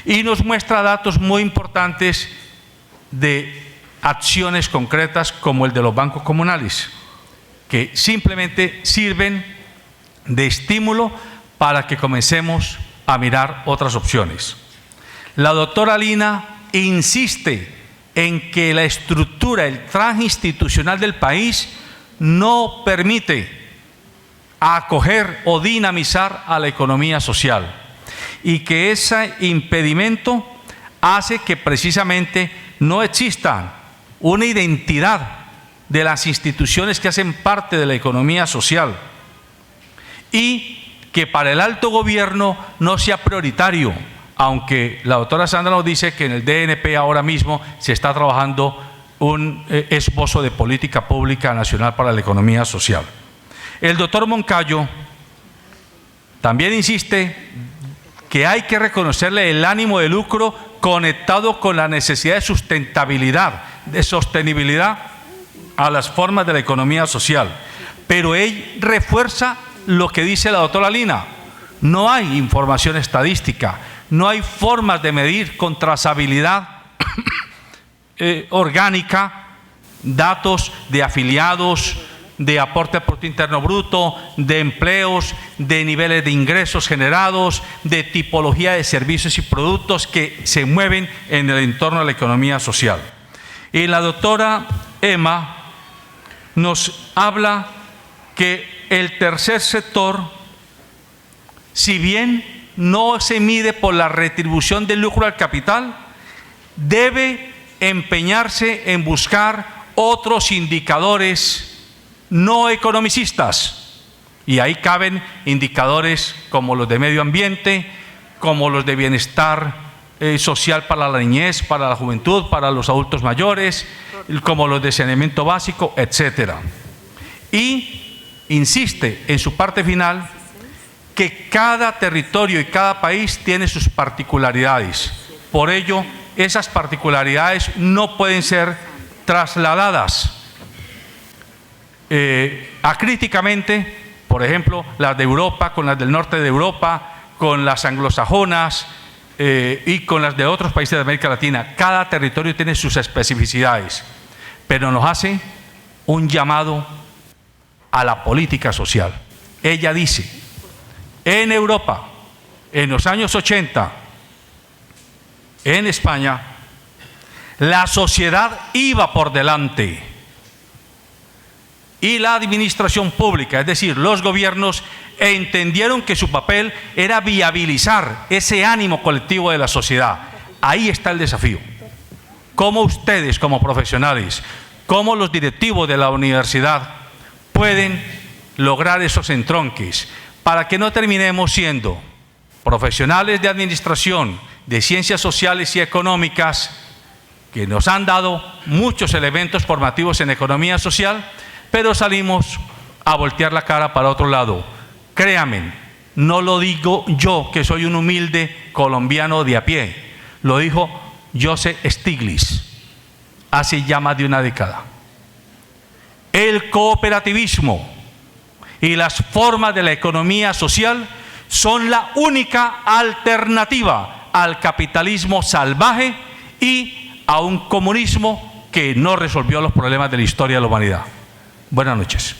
Y nos muestra datos muy importantes de acciones concretas como el de los bancos comunales, que simplemente sirven de estímulo para que comencemos a mirar otras opciones. La doctora Lina insiste en que la estructura, el traje institucional del país no permite acoger o dinamizar a la economía social y que ese impedimento hace que precisamente no exista una identidad de las instituciones que hacen parte de la economía social y que para el alto gobierno no sea prioritario, aunque la doctora Sandra nos dice que en el DNP ahora mismo se está trabajando un esbozo de política pública nacional para la economía social. El doctor Moncayo también insiste que hay que reconocerle el ánimo de lucro conectado con la necesidad de sustentabilidad, de sostenibilidad a las formas de la economía social. Pero él refuerza lo que dice la doctora Lina: no hay información estadística, no hay formas de medir con trazabilidad orgánica, datos de afiliados, de aporte al Producto Interno Bruto, de empleos, de niveles de ingresos generados, de tipología de servicios y productos que se mueven en el entorno de la economía social. Y la doctora Emma nos habla que el tercer sector si bien no se mide por la retribución del lucro al capital, debe empeñarse en buscar otros indicadores no economicistas. Y ahí caben indicadores como los de medio ambiente, como los de bienestar social para la niñez, para la juventud, para los adultos mayores, como los de saneamiento básico, etc. Y insiste en su parte final que cada territorio y cada país tiene sus particularidades. Por ello, esas particularidades no pueden ser trasladadas acríticamente, por ejemplo, las de Europa con las del norte de Europa, con las anglosajonas y con las de otros países de América Latina. Cada territorio tiene sus especificidades, pero nos hace un llamado a la política social. Ella dice, en Europa, en los años 80, en España, la sociedad iba por delante y la administración pública, es decir, los gobiernos, entendieron que su papel era viabilizar ese ánimo colectivo de la sociedad. Ahí está el desafío. ¿Cómo ustedes, como profesionales, cómo los directivos de la universidad pueden lograr esos entronques para que no terminemos siendo profesionales de administración, de ciencias sociales y económicas, que nos han dado muchos elementos formativos en economía social, pero salimos a voltear la cara para otro lado? Créanme, no lo digo yo, que soy un humilde colombiano de a pie, lo dijo Joseph Stiglitz hace ya más de una década. El cooperativismo y las formas de la economía social son la única alternativa al capitalismo salvaje y a un comunismo que no resolvió los problemas de la historia de la humanidad. Buenas noches.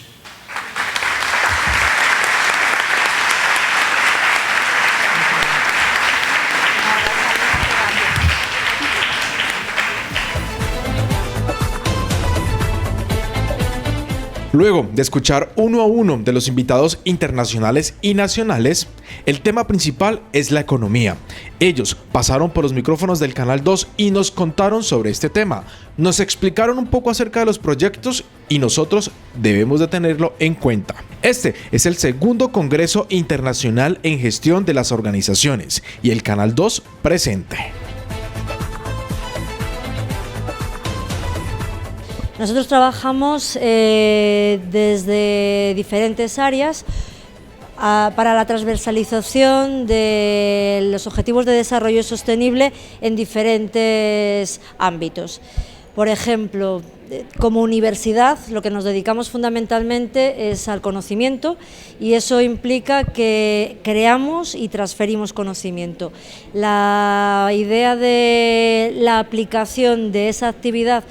Luego de escuchar uno a uno de los invitados internacionales y nacionales, el tema principal es la economía. Ellos pasaron por los micrófonos del Canal 2 y nos contaron sobre este tema. Nos explicaron un poco acerca de los proyectos y nosotros debemos de tenerlo en cuenta. Este es el segundo Congreso Internacional en Gestión de las Organizaciones y el Canal 2 presente. Nosotros trabajamos desde diferentes áreas para la transversalización de los objetivos de desarrollo sostenible en diferentes ámbitos. Por ejemplo, como universidad, lo que nos dedicamos fundamentalmente es al conocimiento y eso implica que creamos y transferimos conocimiento. La idea de la aplicación de esa actividad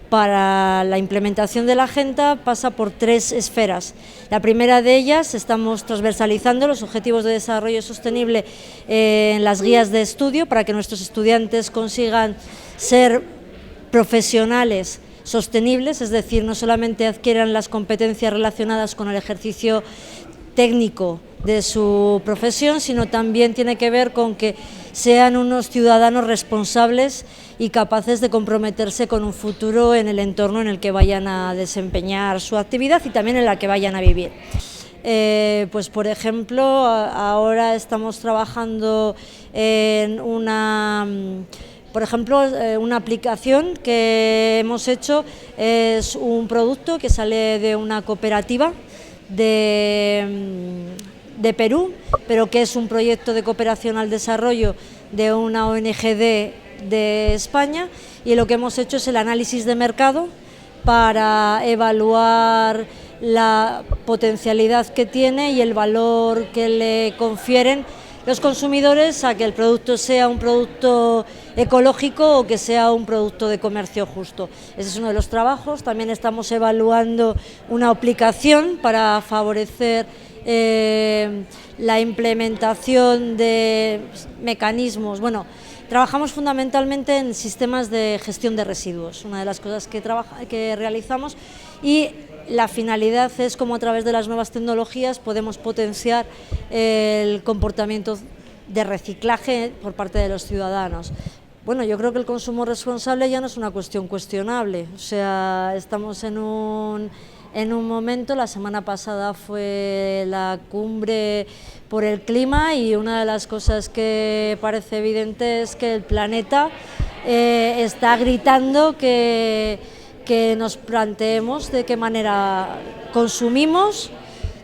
para la implementación de la agenda pasa por tres esferas. La primera de ellas, estamos transversalizando los objetivos de desarrollo sostenible en las guías de estudio para que nuestros estudiantes consigan ser profesionales sostenibles, es decir, no solamente adquieran las competencias relacionadas con el ejercicio técnico de su profesión, sino también tiene que ver con que sean unos ciudadanos responsables y capaces de comprometerse con un futuro en el entorno en el que vayan a desempeñar su actividad y también en la que vayan a vivir. Pues por ejemplo, ahora estamos trabajando en una aplicación que hemos hecho, es un producto que sale de una cooperativa de Perú, pero que es un proyecto de cooperación al desarrollo de una ONG de España, y lo que hemos hecho es el análisis de mercado para evaluar la potencialidad que tiene y el valor que le confieren los consumidores a que el producto sea un producto ecológico o que sea un producto de comercio justo. Ese es uno de los trabajos. También estamos evaluando una aplicación para favorecer la implementación de mecanismos. Bueno, trabajamos fundamentalmente en sistemas de gestión de residuos, una de las cosas que realizamos, y la finalidad es cómo a través de las nuevas tecnologías podemos potenciar el comportamiento de reciclaje por parte de los ciudadanos. Bueno, yo creo que el consumo responsable ya no es una cuestión cuestionable, o sea, estamos en un momento, la semana pasada fue la cumbre por el clima y una de las cosas que parece evidente es que el planeta está gritando que nos planteemos de qué manera consumimos,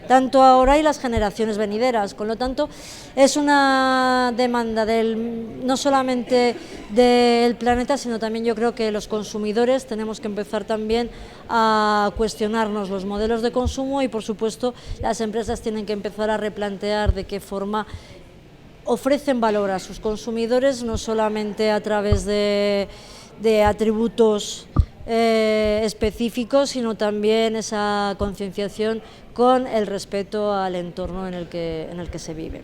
tanto ahora y las generaciones venideras. Con lo tanto, es una demanda no solamente del planeta, sino también yo creo que los consumidores tenemos que empezar también a cuestionarnos los modelos de consumo y, por supuesto, las empresas tienen que empezar a replantear de qué forma ofrecen valor a sus consumidores, no solamente a través de atributos específicos, sino también esa concienciación con el respeto al entorno en el que se vive.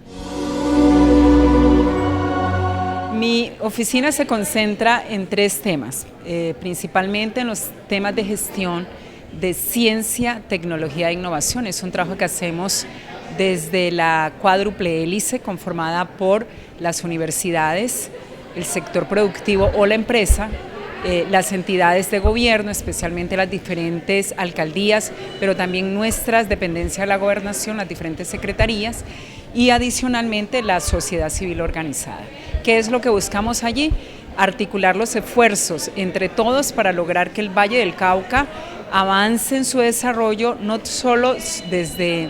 Mi oficina se concentra en 3 temas, principalmente en los temas de gestión de ciencia, tecnología e innovación. Es un trabajo que hacemos desde la cuádruple hélice conformada por las universidades, el sector productivo o la empresa, las entidades de gobierno, especialmente las diferentes alcaldías, pero también nuestras dependencias de la gobernación, las diferentes secretarías, y adicionalmente la sociedad civil organizada. ¿Qué es lo que buscamos allí? Articular los esfuerzos entre todos para lograr que el Valle del Cauca avance en su desarrollo, no solo desde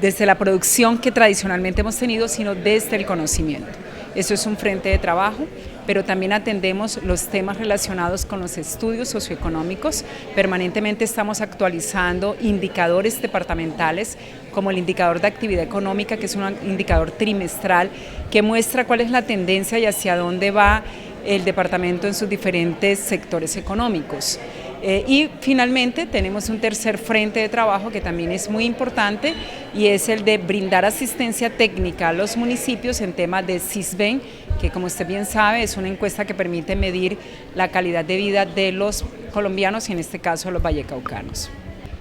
desde la producción que tradicionalmente hemos tenido, sino desde el conocimiento. Eso es un frente de trabajo, pero también atendemos los temas relacionados con los estudios socioeconómicos. Permanentemente estamos actualizando indicadores departamentales, como el indicador de actividad económica, que es un indicador trimestral que muestra cuál es la tendencia y hacia dónde va el departamento en sus diferentes sectores económicos. Y finalmente tenemos un tercer frente de trabajo que también es muy importante y es el de brindar asistencia técnica a los municipios en temas de CISBEN, que como usted bien sabe es una encuesta que permite medir la calidad de vida de los colombianos y en este caso los vallecaucanos.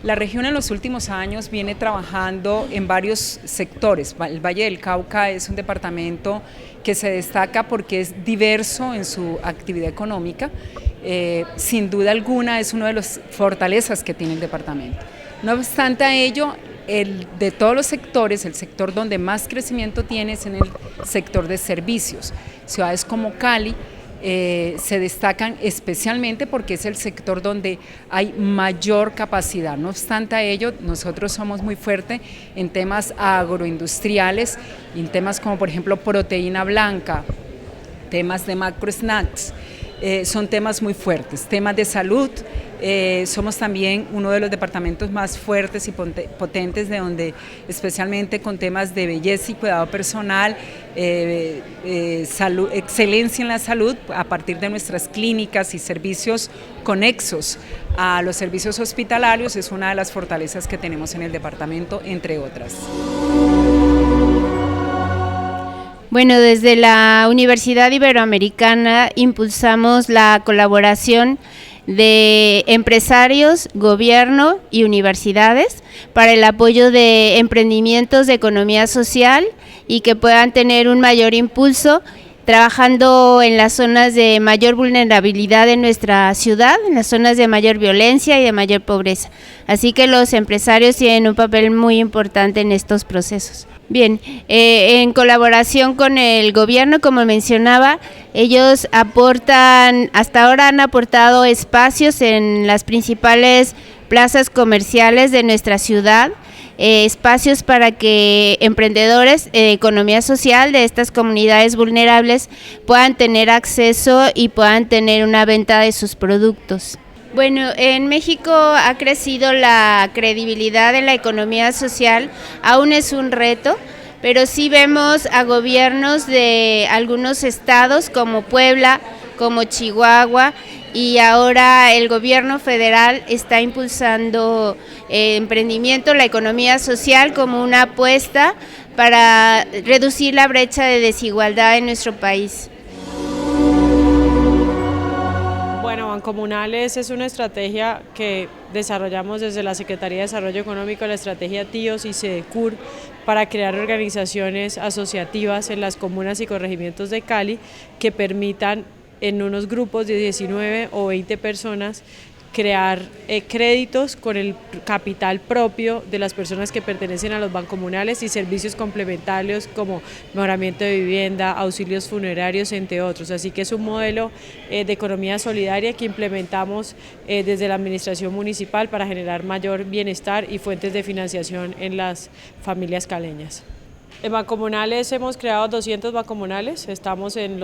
La región en los últimos años viene trabajando en varios sectores. El Valle del Cauca es un departamento que se destaca porque es diverso en su actividad económica. Sin duda alguna es una de las fortalezas que tiene el departamento. No obstante a ello, de todos los sectores, el sector donde más crecimiento tiene es en el sector de servicios. Ciudades como Cali se destacan especialmente porque es el sector donde hay mayor capacidad. No obstante a ello, nosotros somos muy fuertes en temas agroindustriales, en temas como por ejemplo proteína blanca, temas de macro snacks. Son temas muy fuertes, temas de salud, somos también uno de los departamentos más fuertes y potentes de donde especialmente con temas de belleza y cuidado personal, salud, excelencia en la salud a partir de nuestras clínicas y servicios conexos a los servicios hospitalarios es una de las fortalezas que tenemos en el departamento, entre otras. Bueno, desde la Universidad Iberoamericana impulsamos la colaboración de empresarios, gobierno y universidades para el apoyo de emprendimientos de economía social y que puedan tener un mayor impulso trabajando en las zonas de mayor vulnerabilidad de nuestra ciudad, en las zonas de mayor violencia y de mayor pobreza. Así que los empresarios tienen un papel muy importante en estos procesos. Bien, en colaboración con el gobierno, como mencionaba, ellos aportan, hasta ahora han aportado espacios en las principales plazas comerciales de nuestra ciudad, espacios para que emprendedores de economía social de estas comunidades vulnerables puedan tener acceso y puedan tener una venta de sus productos. Bueno, en México ha crecido la credibilidad de la economía social, aún es un reto, pero sí vemos a gobiernos de algunos estados como Puebla, como Chihuahua, y ahora el gobierno federal está impulsando emprendimiento, la economía social como una apuesta para reducir la brecha de desigualdad en nuestro país. Bueno, Bueno, Bancomunales es una estrategia que desarrollamos desde la Secretaría de Desarrollo Económico, la estrategia TIOS y SEDECUR, para crear organizaciones asociativas en las comunas y corregimientos de Cali que permitan en unos grupos de 19 o 20 personas crear créditos con el capital propio de las personas que pertenecen a los bancomunales y servicios complementarios como mejoramiento de vivienda, auxilios funerarios, entre otros. Así que es un modelo de economía solidaria que implementamos desde la administración municipal para generar mayor bienestar y fuentes de financiación en las familias caleñas. En bancomunales hemos creado 200 bancomunales, estamos en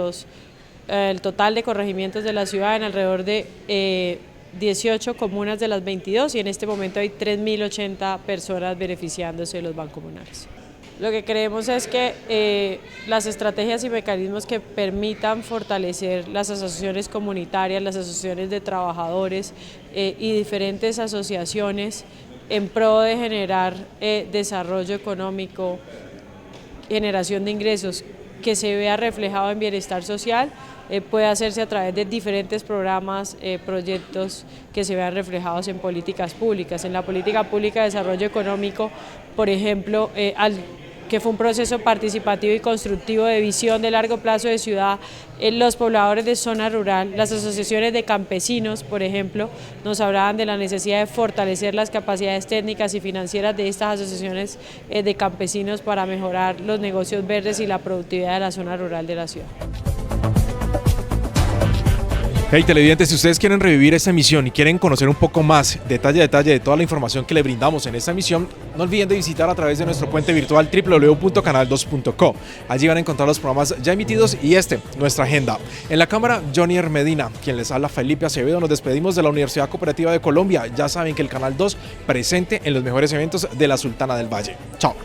el total de corregimientos de la ciudad en alrededor de 18 comunas de las 22 y en este momento hay 3.080 personas beneficiándose de los bancomunales. Lo que creemos es que las estrategias y mecanismos que permitan fortalecer las asociaciones comunitarias, las asociaciones de trabajadores y diferentes asociaciones en pro de generar desarrollo económico, generación de ingresos que se vea reflejado en bienestar social, puede hacerse a través de diferentes programas, proyectos que se vean reflejados en políticas públicas. En la política pública de desarrollo económico, por ejemplo, que fue un proceso participativo y constructivo de visión de largo plazo de ciudad, los pobladores de zona rural, las asociaciones de campesinos, por ejemplo, nos hablaban de la necesidad de fortalecer las capacidades técnicas y financieras de estas asociaciones de campesinos para mejorar los negocios verdes y la productividad de la zona rural de la ciudad. Hey televidentes, si ustedes quieren revivir esta emisión y quieren conocer un poco más, detalle a detalle de toda la información que le brindamos en esta emisión, no olviden de visitar a través de nuestro puente virtual www.canal2.co. Allí van a encontrar los programas ya emitidos y nuestra agenda. En la cámara, Johnny Medina, quien les habla, Felipe Acevedo. Nos despedimos de la Universidad Cooperativa de Colombia. Ya saben que el Canal 2 presente en los mejores eventos de la Sultana del Valle. Chao.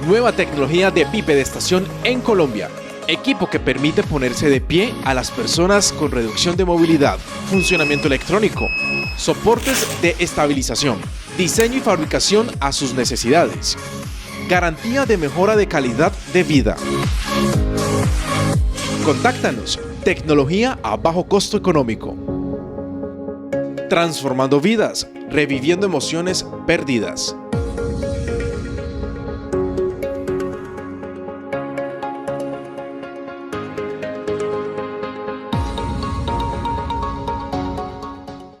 Nueva tecnología de bipedestación en Colombia. Equipo que permite ponerse de pie a las personas con reducción de movilidad. Funcionamiento electrónico. Soportes de estabilización. Diseño y fabricación a sus necesidades. Garantía de mejora de calidad de vida. Contáctanos. Tecnología a bajo costo económico. Transformando vidas. Reviviendo emociones perdidas.